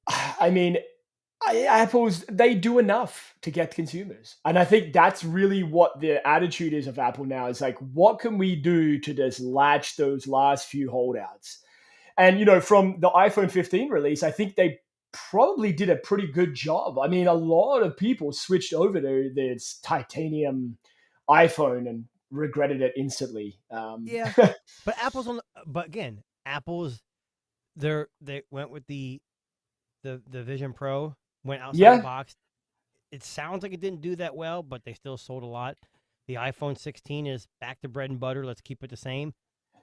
I mean, they do enough to get consumers. And I think that's really what the attitude is of Apple now, is like, what can we do to just latch those last few holdouts? And, from the iPhone 15 release, I think they probably did a pretty good job. I mean, a lot of people switched over to this titanium iPhone and regretted it instantly. But Apple's they went with the Vision Pro, went outside the box. It sounds like it didn't do that well, but they still sold a lot. The iPhone 16 is back to bread and butter. Let's keep it the same.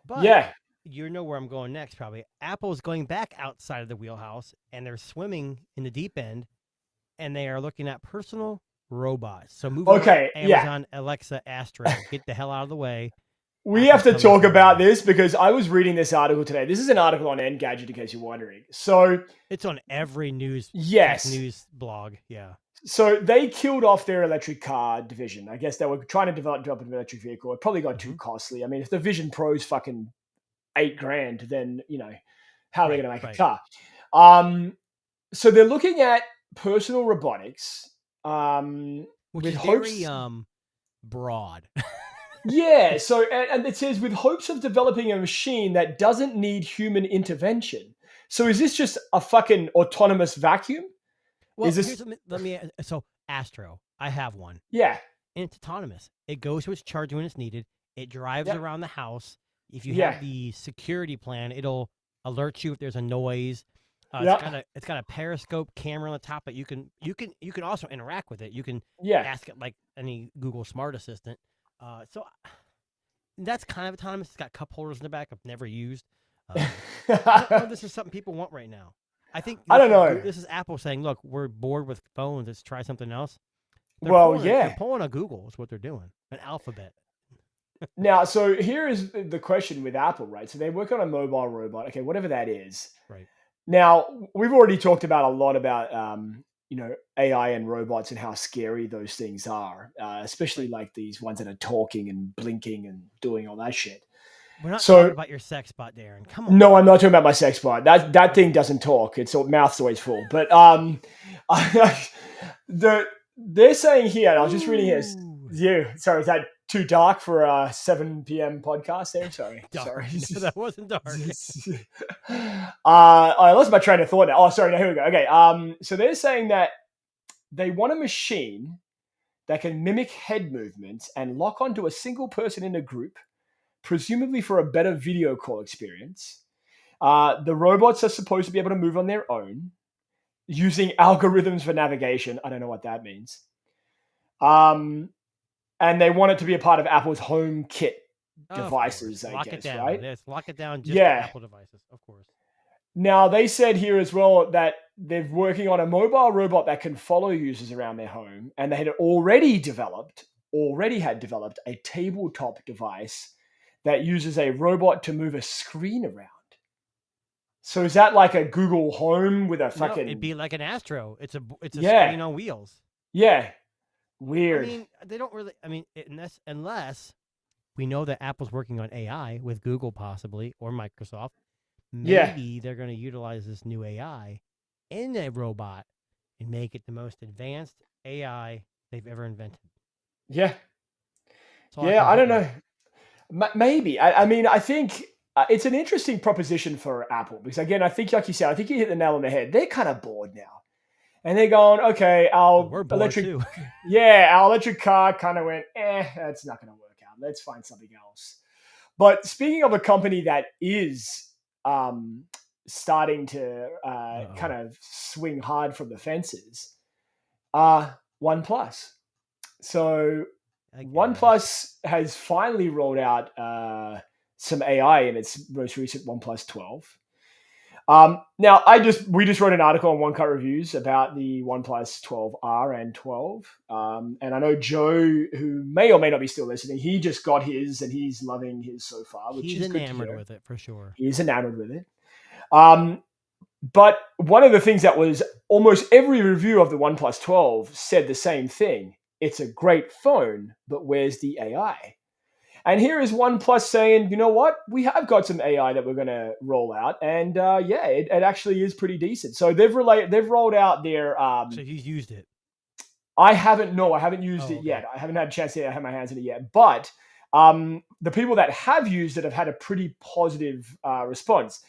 But you know where I'm going next, probably. Apple's going back outside of the wheelhouse, and they're swimming in the deep end, and they are looking at personal robots. So move on to Amazon Alexa Astra. Get the hell out of the way. We have to talk about this because I was reading this article today. This is an article on Engadget, in case you're wondering. So it's on every news blog. Yeah. So they killed off their electric car division. I guess they were trying to develop an electric vehicle. It probably got too costly. I mean, if the Vision Pro's fucking $8,000, then how are they going to make a car? So they're looking at personal robotics, which with is hopes, very broad. yeah. So and it says with hopes of developing a machine that doesn't need human intervention. So is this just a fucking autonomous vacuum? Well, is this? So Astro, I have one. Yeah. And it's autonomous. It goes to its charger when it's needed. It drives around the house. If you Yeah. have the security plan, it'll alert you if there's a noise. It's got a periscope camera on the top, but you can also interact with it. You can ask it like any Google Smart Assistant. So that's kind of autonomous. It's got cup holders in the back I've never used. I don't know if this is something people want right now. I think I don't know. This is Apple saying, "Look, we're bored with phones. Let's try something else." They're pulling a Google is what they're doing. An Alphabet. Now, so here is the question with Apple, right? So they work on a mobile robot, okay, whatever that is. Right. Now, we've already talked about a lot about AI and robots and how scary those things are, especially like these ones that are talking and blinking and doing all that shit. We're not talking about your sex bot, Darren. Come on. No, I'm not talking about my sex bot. That thing doesn't talk. Its mouth's always full. But they're saying here, and I was just reading here. Sorry, is that too dark for a 7 p.m. podcast there? Sorry. Sorry. No, that wasn't dark. I lost my train of thought now. Oh, sorry. Now, here we go. Okay. So they're saying that they want a machine that can mimic head movements and lock onto a single person in a group, presumably for a better video call experience. The robots are supposed to be able to move on their own using algorithms for navigation. I don't know what that means. And they want it to be a part of Apple's HomeKit devices, I guess, right? Yes, lock it down just for Apple devices, of course. Now, they said here as well that they're working on a mobile robot that can follow users around their home, and they had already had developed a tabletop device that uses a robot to move a screen around. So is that like a Google Home with a fucking... No, it'd be like an Astro. It's a screen on wheels. Yeah. Weird. I mean, they don't really... I mean, unless we know that Apple's working on AI with Google possibly, or Microsoft, maybe they're going to utilize this new AI in a robot and make it the most advanced AI they've ever invented. Yeah. I don't know. Maybe. I mean, I think it's an interesting proposition for Apple because, again, I think, like you said, I think you hit the nail on the head. They're kind of bored now. And they're going, okay, our electric car kind of went, that's not going to work out. Let's find something else. But speaking of a company that is starting to kind of swing hard from the fences, OnePlus. So OnePlus has finally rolled out some AI in its most recent OnePlus 12. Now, we just wrote an article on One Cut Reviews about the OnePlus 12R and 12. And I know Joe, who may or may not be still listening, he just got his and he's loving his so far. Which he's is enamored with it for sure. He's enamored with it. But one of the things that was almost every review of the OnePlus 12 said the same thing. It's a great phone, but where's the AI? And here is OnePlus saying, you know what? We have got some AI that we're going to roll out. And it actually is pretty decent. So they've rolled out their... so you've used it? I haven't used it yet. I haven't had a chance to have my hands in it yet. But the people that have used it have had a pretty positive response.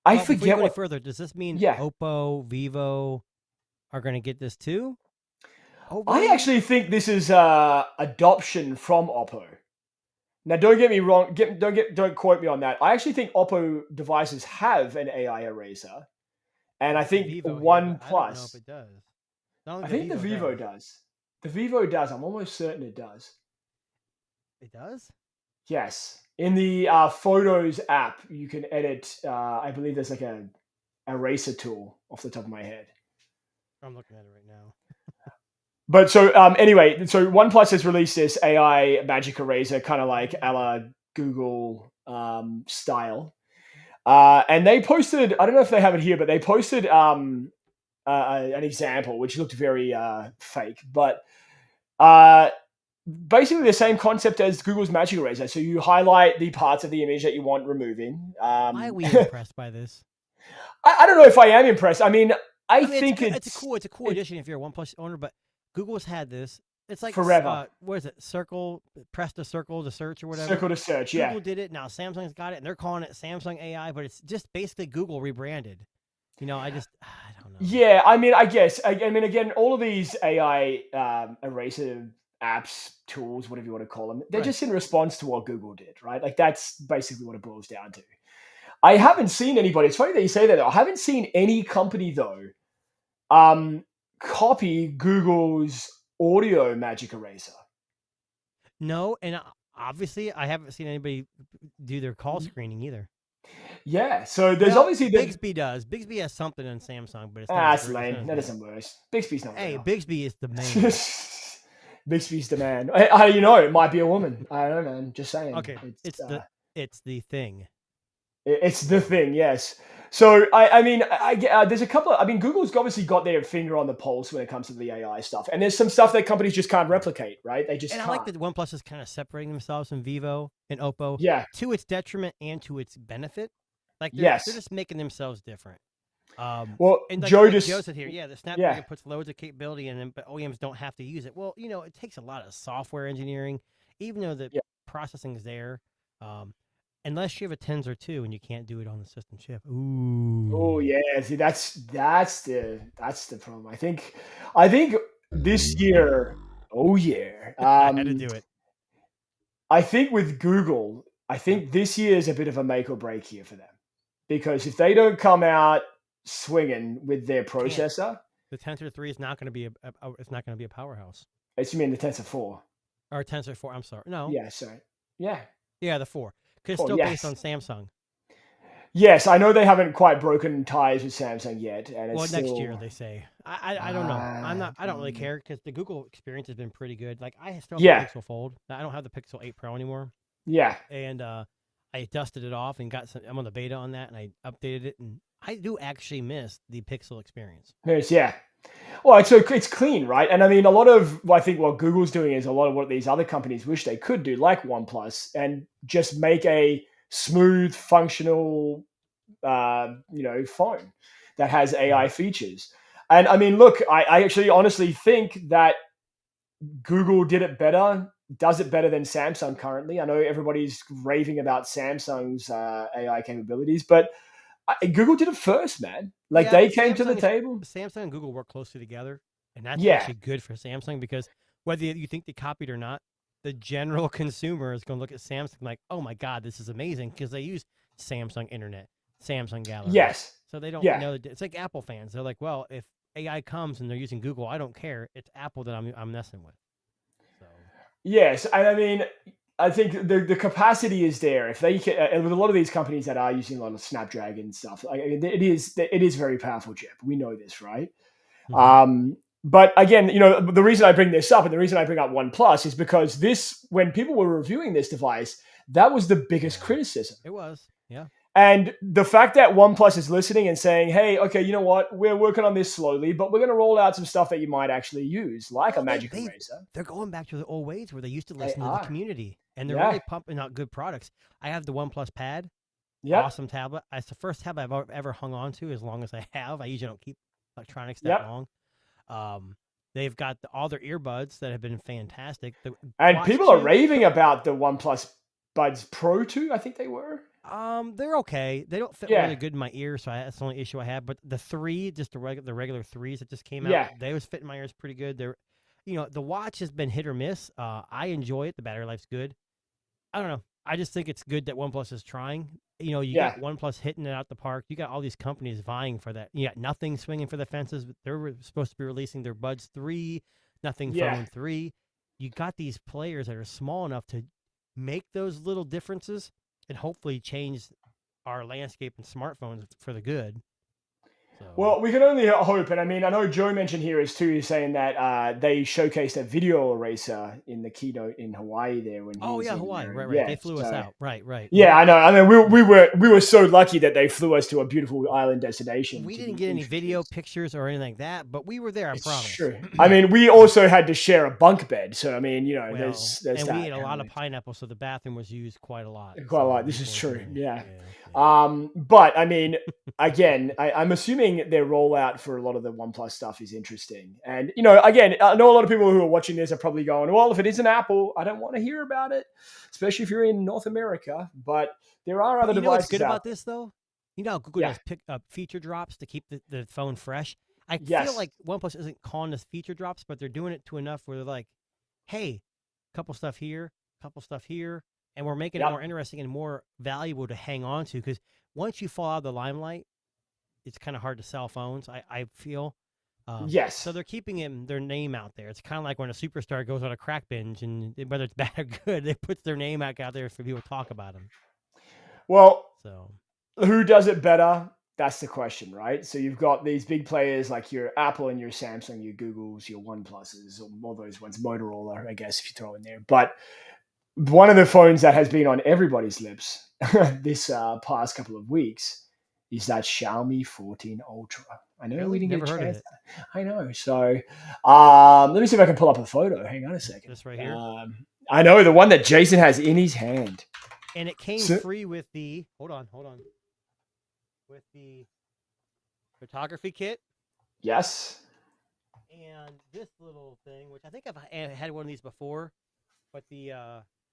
I forget what... further, does this mean Oppo, Vivo are going to get this too? I actually think this is adoption from Oppo. Now, don't get me wrong. Don't quote me on that. I actually think Oppo devices have an AI eraser, and I think OnePlus. I don't know if it does. I think the Vivo does. The Vivo does. I'm almost certain it does. It does? Yes. In the Photos app, you can edit. I believe there's like a eraser tool off the top of my head. I'm looking at it right now. But so anyway, so OnePlus has released this AI magic eraser, kind of like a la Google style. And they posted, I don't know if they have it here, but they posted an example which looked very fake, but uh, basically the same concept as Google's Magic Eraser. So you highlight the parts of the image that you want removing. Why are we impressed by this? I don't know if I am impressed. I mean, I think it's a cool addition if you're a OnePlus owner, but Google's had this. It's like forever. What is it? Circle, press the circle to search or whatever. Circle to search, yeah. Google did it. Now Samsung's got it, and they're calling it Samsung AI, but it's just basically Google rebranded. I don't know. Yeah, I mean, I guess. I mean, again, all of these AI eraser apps, tools, whatever you want to call them, they're just in response to what Google did, right? Like that's basically what it boils down to. I haven't seen anybody. It's funny that you say that, though. I haven't seen any company though copy Google's audio Magic Eraser. No, and obviously I haven't seen anybody do their call screening either. Yeah, so there's obviously Bixby does. Bixby has something on Samsung, but it's not. That's lame. That isn't worse. Bixby's not. Hey, real. Bixby is the man. Bixby's the man. It might be a woman. I don't know, man. Just saying. Okay, it's the thing. It's the thing, yes. So I mean, there's a couple. I mean, Google's obviously got their finger on the pulse when it comes to the AI stuff, and there's some stuff that companies just can't replicate, right? They just. And can't. I like that OnePlus is kind of separating themselves from Vivo and Oppo. Yeah. To its detriment and to its benefit. Like they're just making themselves different. Well, and like, Joe said here, the Snapdragon puts loads of capability in it, but OEMs don't have to use it. Well, it takes a lot of software engineering, even though the processing is there. Unless you have a Tensor 2 and you can't do it on the system chip. Ooh. Oh yeah, see that's the problem. I think this year. Oh yeah, I had to do it. I think with Google, this year is a bit of a make or break year for them, because if they don't come out swinging with their processor, the Tensor 3 is not going to be it's not going to be a powerhouse. You mean the Tensor 4 or Tensor 4? I'm sorry, no. Yeah, sorry. Yeah, the 4. Because it's still based on Samsung. Yes, I know they haven't quite broken ties with Samsung yet, and it's next year they say. I don't know. I don't really care because the Google experience has been pretty good. Like I still have the Pixel Fold. I don't have the Pixel 8 Pro anymore. Yeah, and I dusted it off and I'm on the beta on that, and I updated it, and I do actually miss the Pixel experience. Yeah. Well, it's clean, right? And I mean, I think what Google's doing is a lot of what these other companies wish they could do, like OnePlus, and just make a smooth, functional, phone that has AI features. And I mean, look, I actually honestly think that Google does it better than Samsung currently. I know everybody's raving about Samsung's AI capabilities, but Google did it first, man. Like they came to the table. Samsung and Google work closely together, and that's actually good for Samsung because whether you think they copied or not, the general consumer is going to look at Samsung like, oh my God, this is amazing because they use Samsung Internet, Samsung Gallery. Yes. So they don't know. It's like Apple fans. They're like, well, if AI comes and they're using Google, I don't care. It's Apple that I'm messing with. So. Yes, and I mean, I think the capacity is there. If they can, with a lot of these companies that are using a lot of Snapdragon stuff, it is very powerful chip. We know this, right? Mm-hmm. But again, the reason I bring this up and the reason I bring up OnePlus is because when people were reviewing this device, that was the biggest criticism. It was, yeah. And the fact that OnePlus is listening and saying, hey, okay, you know what? We're working on this slowly, but we're going to roll out some stuff that you might actually use, like a Magic Eraser. They're going back to the old ways where they used to listen to the community. And they're really pumping out good products. I have the OnePlus Pad. Yep. Awesome tablet. It's the first tablet I've ever hung on to as long as I have. I usually don't keep electronics that long. They've got all their earbuds that have been fantastic. And people are raving about the OnePlus Buds Pro 2, I think they were. They're okay. They don't fit really good in my ear, so that's the only issue I have. But the 3, just the regular 3s that just came out, they always fit in my ears pretty good. They're, the watch has been hit or miss. I enjoy it. The battery life's good. I don't know. I just think it's good that OnePlus is trying. You got OnePlus hitting it out the park. You got all these companies vying for that. You got Nothing swinging for the fences. They're supposed to be releasing their Buds 3, Nothing Phone 3. You got these players that are small enough to make those little differences and hopefully change our landscape and smartphones for the good. So. Well, we can only hope. And I mean, I know Joe mentioned here is too saying that they showcased a video eraser in the keynote in Hawaii there when he was in Hawaii, there. right. Yeah, They flew us out, right. Yeah, I know. I mean, we were so lucky that they flew us to a beautiful island destination. We to didn't be get any video introduced. pictures or anything like that, but we were there. I It's promise. true. I mean, we also had to share a bunk bed, so I mean, you know, Well, there's and that. we ate a lot of pineapple, so the bathroom was used quite a lot. Quite a so lot. This is true. unfortunately, Yeah. yeah. But I mean, again, I'm assuming their rollout for a lot of the OnePlus stuff is interesting. And, you know, again, I know a lot of people who are watching this are probably going, well, if it is an Apple, I don't want to hear about it, especially if you're in North America. But there are other You know what's devices good out about this, though? You know how Google does pick up feature drops to keep the phone fresh? I feel like OnePlus isn't calling this feature drops, but they're doing it to enough where they're like, hey, couple stuff here, couple stuff here, and we're making it more interesting and more valuable to hang on to, because once you fall out of the limelight, it's kind of hard to sell phones, I feel. Yes. So they're keeping their name out there. It's kind of like when a superstar goes on a crack binge, and whether it's bad or good, they put their name out there for people to talk about them. Well, so who does it better? That's the question, right? So you've got these big players like your Apple and your Samsung, your Googles, your OnePluses, or all those ones, Motorola, I guess, if you throw in there. But one of the phones that has been on everybody's lips this past couple of weeks is that Xiaomi 14 Ultra. I know we didn't get a chance. I know. So let me see if I can pull up a photo. Hang on a second. This right here. I know the one that Jason has in his hand. And it came free with the hold on. With the photography kit. Yes. And this little thing, which I think I've had one of these before, but the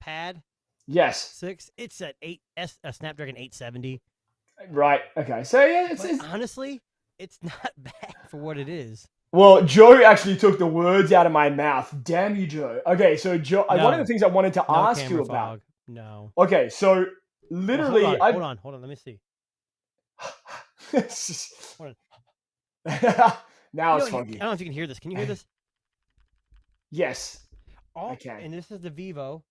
pad. Yes. 6. It's a Snapdragon 870. Right. Okay. So yeah, it's honestly, it's not bad for what it is. Well, Joe actually took the words out of my mouth. Damn you, Joe. Okay, so Joe, one of the things I wanted to ask you about. No. Okay, so literally, hold on. Let me see. Hold on. Now it's funky. I don't know if you can hear this. Can you hear this? Yes. I can. And this is the Vivo.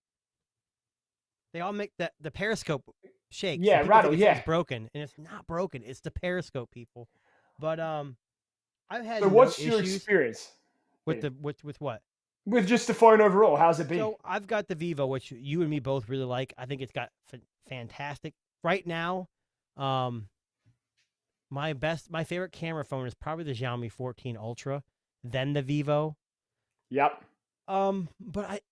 They all make the periscope shake. Yeah, so rattle. Yeah, it's broken, and it's not broken. It's the periscope, people. But I've had. So what's your experience with with what? With just the phone overall, how's it been? So I've got the Vivo, which you and me both really like. I think it's got fantastic. Right now, my favorite camera phone is probably the Xiaomi 14 Ultra, then the Vivo. Yep. But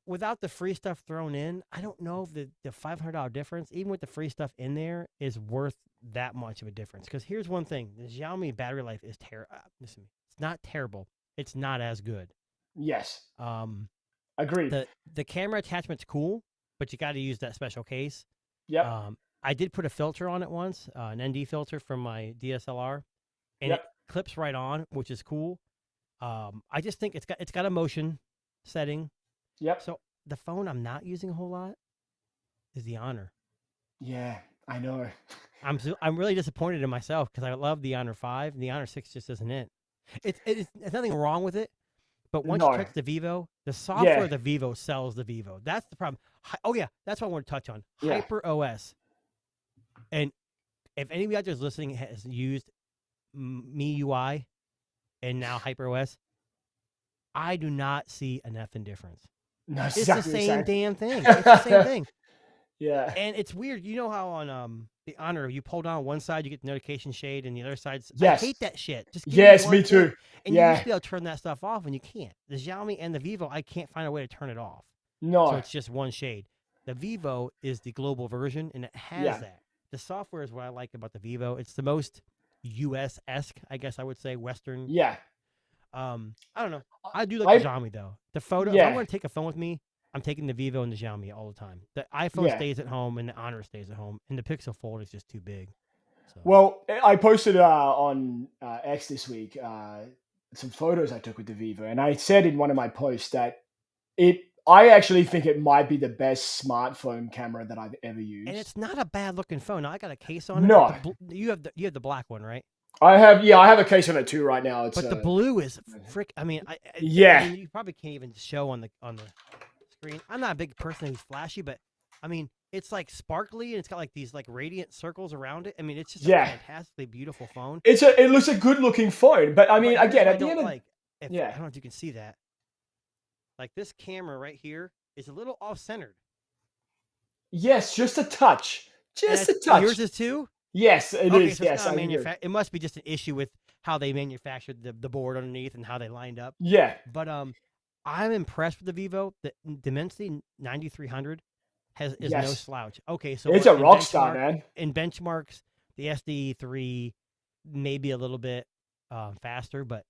without the free stuff thrown in, I don't know if the $500 difference, even with the free stuff in there, is worth that much of a difference. Because here's one thing: the Xiaomi battery life is terrible. Listen, it's not terrible. It's not as good. Yes. Agreed. The camera attachment's cool, but you got to use that special case. Yep. I did put a filter on it once, an ND filter from my DSLR, and it clips right on, which is cool. I just think it's got a motion setting. Yep. So the phone I'm not using a whole lot is the Honor. Yeah, I know. I'm really disappointed in myself because I love the Honor 5. And the Honor 6 just isn't it. It's nothing wrong with it, but once you touch the Vivo, the software of the Vivo sells the Vivo. That's the problem. Oh yeah, that's what I want to touch on. Hyper OS. And if anybody out there is listening has used MIUI and now Hyper OS, I do not see an effing difference. No, it's exactly the same damn thing. It's the same thing. Yeah. And it's weird. You know how on the Honor, you pull down one side, you get the notification shade, and the other side's... Yes. I hate that shit. Just me too. And you used to be able to turn that stuff off, and you can't. The Xiaomi and the Vivo, I can't find a way to turn it off. No. So it's just one shade. The Vivo is the global version, and it has that. The software is what I like about the Vivo. It's the most US-esque, I guess I would say, Western. Yeah. I don't know. I do like the Xiaomi, though. The photo, if I'm going to take a phone with me, I'm taking the Vivo and the Xiaomi all the time. The iPhone stays at home, and the Honor stays at home, and the Pixel Fold is just too big. So. Well, I posted on X this week some photos I took with the Vivo, and I said in one of my posts that I actually think it might be the best smartphone camera that I've ever used. And it's not a bad looking phone. Now, I got a case on it. No. You have the black one, right? I have a case on it too right now. But the blue is frick. I mean, yeah. I mean, you probably can't even show on the screen. I'm not a big person who's flashy, but I mean, It's like sparkly and it's got like these like radiant circles around it. I mean, it's just a Yeah. fantastically beautiful phone. It looks a good looking phone, but I mean, But here's again, what I at the don't end of like. I yeah, don't know if you can see that. Like this camera right here is a little off centered. yes, just a touch, just a And yours touch. is too. Yes, it Okay, is. so it's Yes, not I a agree. It must be just an issue with how they manufactured the board underneath and how they lined up. Yeah, But I'm impressed with the Vivo. The Dimensity 9300 is no yes, slouch. Okay, so it's a rock star, man. in benchmarks, the SD3 may be a little bit faster, but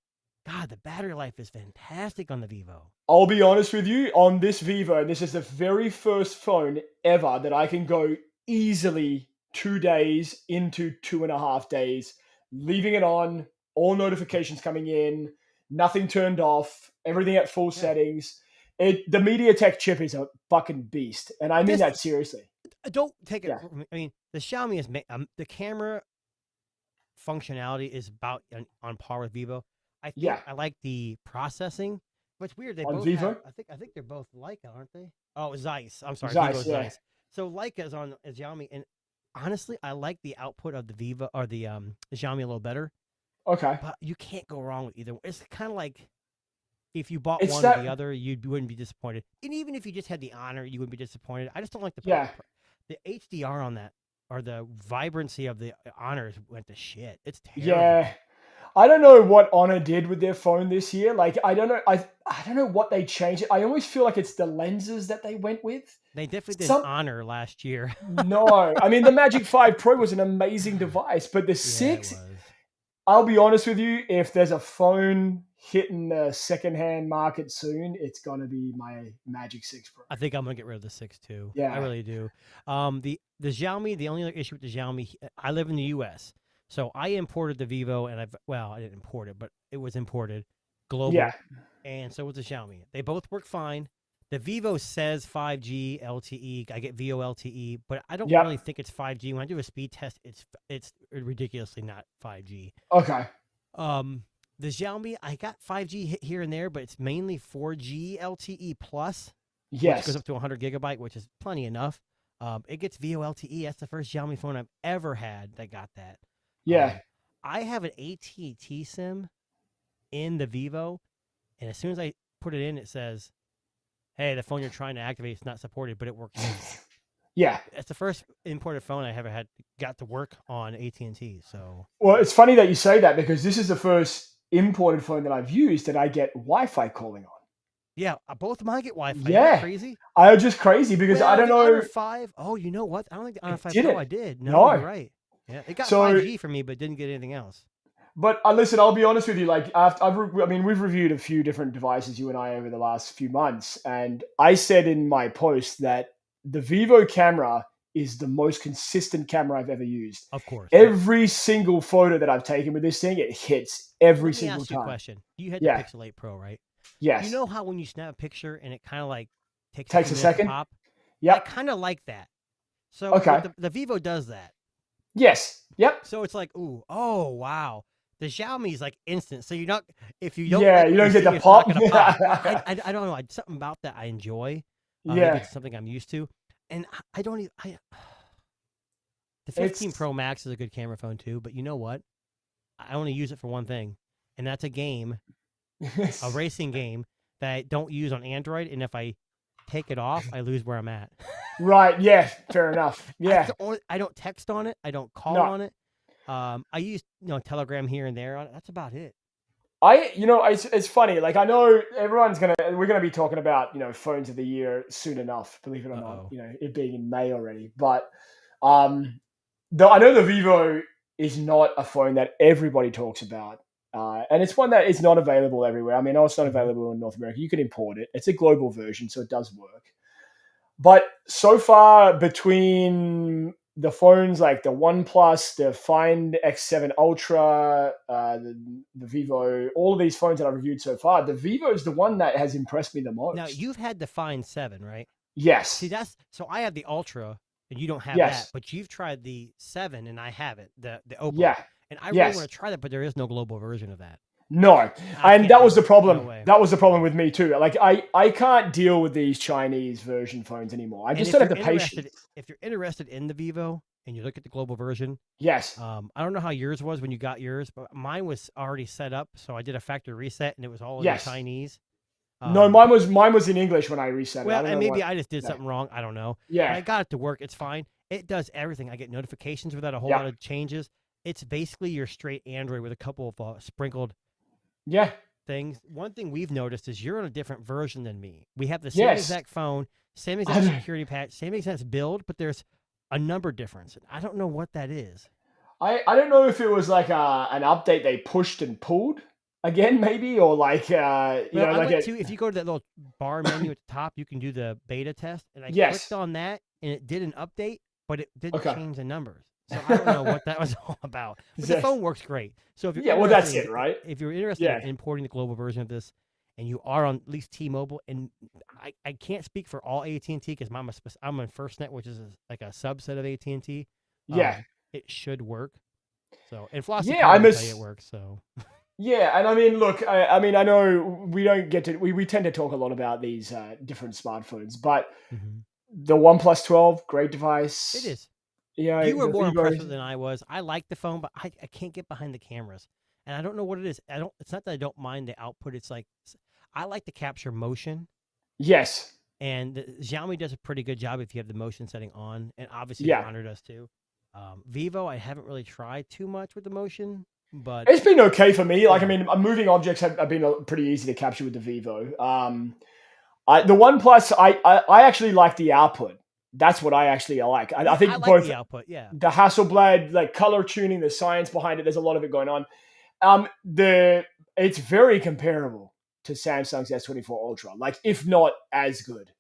God, the battery life is fantastic on the Vivo. I'll be honest with you, on this Vivo, and this is the very first phone ever that I can go easily 2 days into 2.5 days, leaving it on, all notifications coming in, nothing turned off, everything at full Yeah. settings. The MediaTek chip is a fucking beast, and I mean that seriously. Don't take it. Yeah. I mean, the Xiaomi is the camera functionality is about on par with Vivo. I think Yeah. I like the processing, but it's weird. They On both Vivo? have, I think they're both Leica, aren't they? Oh, Zeiss. I'm sorry, Zeiss, Vivo's yeah. Zeiss. So Leica is on Xiaomi, and honestly, I like the output of the Vivo or the Xiaomi a little better. Okay. But you can't go wrong with either. It's kind of like if you bought It's one that- or the other, you wouldn't be disappointed. And even if you just had the Honor, you wouldn't be disappointed. I just don't like Yeah. the HDR on that, or the vibrancy of the Honors went to shit. It's terrible. Yeah. I don't know what Honor did with their phone this year. Like, I don't know. I don't know what they changed. I always feel like it's the lenses that they went with. They definitely did Some- Honor last year. No, I mean the Magic 5 Pro was an amazing device, but the Yeah, it 6, was. I'll be honest with you, if there's a phone hitting the secondhand market soon, it's gonna be my Magic 6 Pro. I think I'm gonna get rid of the 6 too. Yeah. I really do. The Xiaomi, the only other issue with the Xiaomi, I live in the U.S., so I imported the Vivo, and I didn't import it, but it was imported global. Yeah. And so was the Xiaomi. They both work fine. The Vivo says 5G LTE. I get VoLTE, but I don't Yep. really think it's 5G. When I do a speed test, it's ridiculously not 5G. Okay. The Xiaomi, I got 5G hit here and there, but it's mainly 4G LTE plus. Which Yes. goes up to 100 gigabyte, which is plenty enough. It gets VoLTE. That's the first Xiaomi phone I've ever had that got that. Yeah. I have an AT&T SIM in the Vivo, and as soon as I put it in, it says, "Hey, the phone you're trying to activate is not supported," but it works. Yeah. It's the first imported phone I ever got to work on AT&T. So Well, it's funny that you say that because this is the first imported phone that I've used that I get Wi-Fi calling on. yeah, both of mine get Wi-Fi. Isn't Yeah. that crazy? I'm just crazy because I don't the know. Honor 5. Oh, you know what? I don't think the Honor 5 Pro didn't. I did. No. No, you're right. Yeah, it got So- 5G for me, but didn't get anything else. But listen, I'll be honest with you. Like, we've reviewed a few different devices, you and I, over the last few months, and I said in my post that the Vivo camera is the most consistent camera I've ever used. Of course. Every single photo that I've taken with this thing, it hits every Let me single ask you a time. question. You had Yeah. the Pixel 8 Pro, right? Yes. You know how when you snap a picture and it kind of like takes Takes few a minutes to second? pop? I Yep. kind of like that. So Okay. the Vivo does that. Yes. Yep. So it's like, ooh, oh wow. The Xiaomi's like instant. So you're not if you don't Yeah, like you what don't you get see, the it's not pop. gonna pop. I don't know. Something about that I enjoy. Maybe Yeah. it's something I'm used to, and I don't even. The 15 It's- Pro Max is a good camera phone too, but you know what? I only use it for one thing, and that's a game, a racing game that I don't use on Android. And if I take it off, I lose where I'm at. Right. Yeah. Fair enough. Yeah. I don't text on it. I don't call No. on it. I use Telegram here and there on it. That's about it. It's funny. Like, I know we're gonna be talking about, phones of the year soon enough, believe it or Uh-oh. not, it being in May already. But, I know the Vivo is not a phone that everybody talks about. And it's one that is not available everywhere. I mean, it's not available in North America. You can import it. It's a global version, so it does work. But so far, between the phones like the OnePlus, the Find X7 Ultra, the Vivo, all of these phones that I've reviewed so far, the Vivo is the one that has impressed me the most. Now you've had the Find 7, right? Yes. See, so I have the Ultra, and you don't have Yes. that, but you've tried the 7, and I have it, the Oppo. Yeah. And I really Yes. want to try that, but there is no global version of that. No, I and can't that do was the it. problem. No way. That was the problem with me too. Like I can't deal with these Chinese version phones anymore. I And just if don't have you're the patience. if you're interested in the Vivo and you look at the global version, Yes. I don't know how yours was when you got yours, but mine was already set up, so I did a factory reset and it was all in Yes. Chinese. No, mine was in English when I reset it. Well, I don't and know maybe what. I just did Yeah. something wrong. I don't know. But Yeah. I got it to work. It's fine. It does everything. I get notifications without a whole Yeah. lot of changes. It's basically your straight Android with a couple of sprinkled Yeah. things. One thing we've noticed is you're on a different version than me. We have the same Yes. exact phone, same I exact don't- security patch, same exact build, but there's a number difference. I don't know what that is. I don't know if it was like an update they pushed and pulled again, maybe, or like you Well, know, I like went to, if you go to that little bar menu at the top, you can do the beta test. And I Yes. clicked on that and it did an update, but it didn't Okay. change the numbers. So I don't know what that was all about. But the Yes. phone works great. So if you're Yeah, well, that's interested it, right? If you're interested Yeah. in importing the global version of this, and you are on at least T-Mobile, and I can't speak for all AT&T because I'm on FirstNet, which is like a subset of AT&T. Yeah. It should work. So and Flossie Yeah, Carter will tell you it works. So Yeah, and I mean, look, I mean, I know we don't get to, we tend to talk a lot about these different smartphones, but the OnePlus 12, great device. it is. You know, You were the more Vivo- impressed than I was. I like the phone, but I can't get behind the cameras, and I don't know what it is. It's not that I don't mind the output. It's like I like to capture motion, Yes. and Xiaomi does a pretty good job if you have the motion setting on, and obviously Yeah. the Honor does too. Vivo, I haven't really tried too much with the motion, but It's been okay for me. Like, I Yeah. mean, moving objects have been pretty easy to capture with the Vivo. The OnePlus, I actually like the output. That's what I actually like. I think I like both the output. Yeah, the Hasselblad, like color tuning, the science behind it. There's a lot of it going on. It's very comparable to Samsung's S24 Ultra, like if not as good.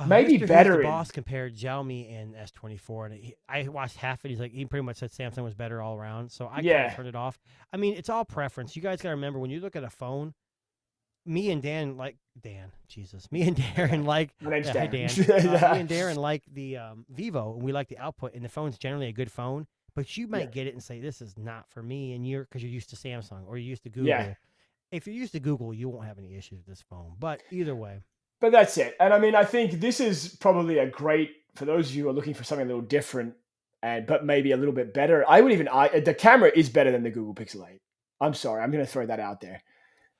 Maybe Mr. Who's better the in- boss compared Xiaomi and S24, and I watched half it. He's like, he pretty much said Samsung was better all around. So I kind Yeah. of turned it off. I mean, it's all preference. You guys got to remember when you look at a phone. Me and Dan like Dan. Jesus, me and Darren like. My name's Hi, Dan. Dan. Me and Darren like the Vivo, and we like the output. And the phone's generally a good phone, but you might get it and say this is not for me, and because you're used to Samsung or you're used to Google. Yeah. If you're used to Google, you won't have any issues with this phone. But either way. But that's it. And I mean, I think this is probably a great, for those of you who are looking for something a little different, but maybe a little bit better. The camera is better than the Google Pixel 8. I'm sorry, I'm going to throw that out there.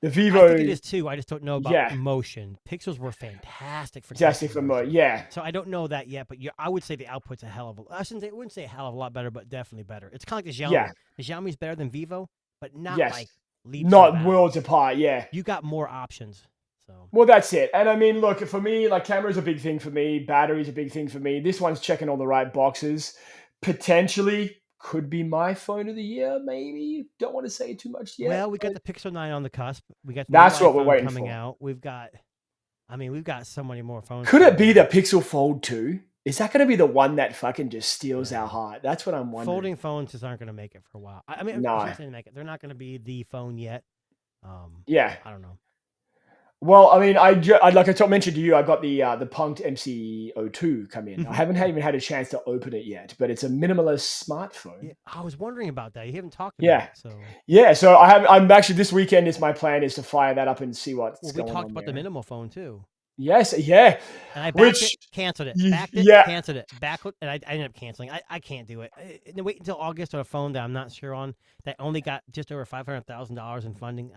The Vivo, I think it is too. I just don't know about Yeah. motion. Pixels were fantastic for fantastic capturing for mode. motion. Yeah. So I don't know that yet, but I would say the output's a hell of a. I wouldn't say a hell of a lot better, but definitely better. It's kind of like the Xiaomi. Yeah. The Xiaomi's better than Vivo, but not Yes. like leaps and Not bounds. worlds apart. Yeah. You got more options. So Well, that's it. And I mean, look, for me, like camera's a big thing for me. Battery's a big thing for me. This one's checking all the right boxes. Potentially could be my phone of the year, maybe. Don't want to say too much yet. well, we got the Pixel 9 on the cusp. We got the That's new what we're iPhone waiting coming for. out. We've got so many more phones. Could it coming be out. the Pixel Fold 2? Is that going to be the one that fucking just steals our heart? That's what I'm wondering. Folding phones just aren't going to make it for a while. I mean, No. I shouldn't say make it. They're not going to be the phone yet. Yeah. I don't know. Well, I mean, like I mentioned to you, I got the Punked MC02 come in. I haven't even had a chance to open it yet, but it's a minimalist smartphone. Yeah, I was wondering about that. You haven't talked about Yeah. it, so Yeah, so I'm actually this weekend is my plan is to fire that up and see what's we going on talked about the there. minimal phone too. Yes, yeah. And I backed Which- it, canceled it, y- backed it, yeah. canceled it, backed it, and I ended up canceling. I can't do it. And then wait until August on a phone that I'm not sure on that only got just over $500,000 in funding.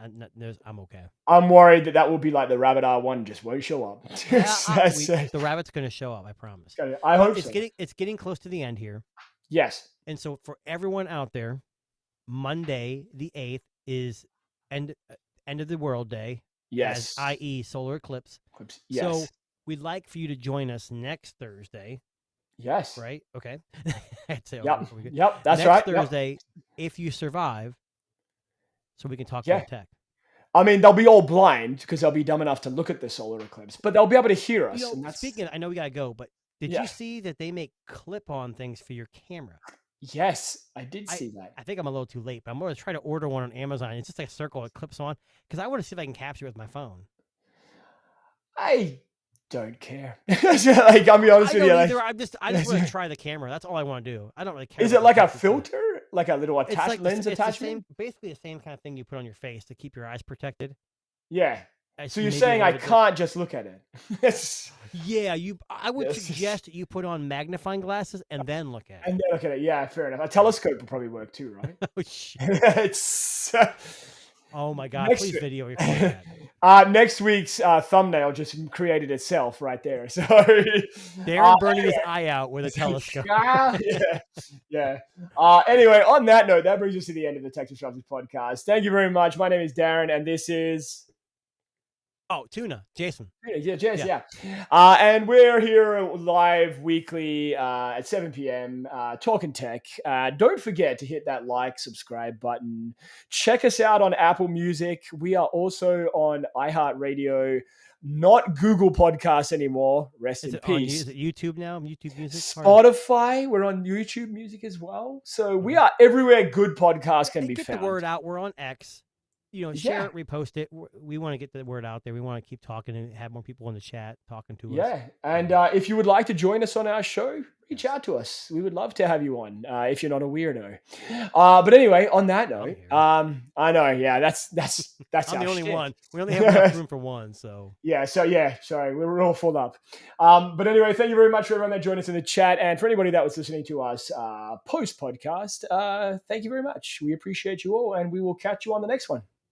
I'm okay. I'm worried that will be like the Rabbit R1 just won't show up. Yeah, That's- the rabbit's going to show up. I promise. I hope It's so. getting close to the end here, Yes. and so for everyone out there, Monday the 8th is end of the world day, Yes. i.e. solar eclipse. Yes. So we'd like for you to join us next Thursday, yes. right? Okay. I'd say Yep. before we get- Yep. That's next right. Yep. Thursday, if you survive, so we can talk Yeah. about tech. I mean, they'll be all blind because they'll be dumb enough to look at the solar eclipse, but they'll be able to hear us. And that's, Speaking of, I know we gotta go, but did Yeah. you see that they make clip-on things for your camera? yes, I did see that. I think I'm a little too late, but I'm gonna try to order one on Amazon. It's just like a circle it clips on because I want to see if I can capture it with my phone. I don't care. Like, I'll be honest I with don't you. either. Like, I just want to try the camera. That's all I want to do. I don't really care. is about it like the a technical stuff. filter? like a little It's like lens it's the attachment. same, basically the same kind of thing you put on your face to keep your eyes protected. Yeah. I So see you're maybe a saying little I bit can't just look at it? Yes. Yeah, I would Yes. suggest that you put on magnifying glasses and then look at it. And then look at it. Yeah, fair enough. A telescope would probably work too, right? Oh shit! It's Oh my god! next Please week. video record that. Next week's thumbnail just created itself right there. So Darren burning his eye out with a telescope. yeah, yeah. Anyway, on that note, that brings us to the end of the Tech Disruptors podcast. Thank you very much. My name is Darren, and this is Oh, Tuna, Jason. Yeah, Jess, yeah. And we're here live weekly at 7 p.m. Talking Tech. Don't forget to hit that like, subscribe button. Check us out on Apple Music. We are also on iHeartRadio, not Google Podcasts anymore. Rest in peace. Is it YouTube now? YouTube Music? Spotify. We're on YouTube Music as well. So we are everywhere good podcasts can be get found. The word out. We're on X. Share it, repost it. We want to get the word out there. We want to keep talking and have more people in the chat talking to us. Yeah. And if you would like to join us on our show, reach out to us. We would love to have you on if you're not a weirdo. But anyway, on that note, I know. Yeah, that's I'm our the only shit. one. We only have enough room for one. So yeah. Sorry, we're all full up. But anyway, thank you very much for everyone that joined us in the chat, and for anybody that was listening to us post podcast. Thank you very much. We appreciate you all, and we will catch you on the next one.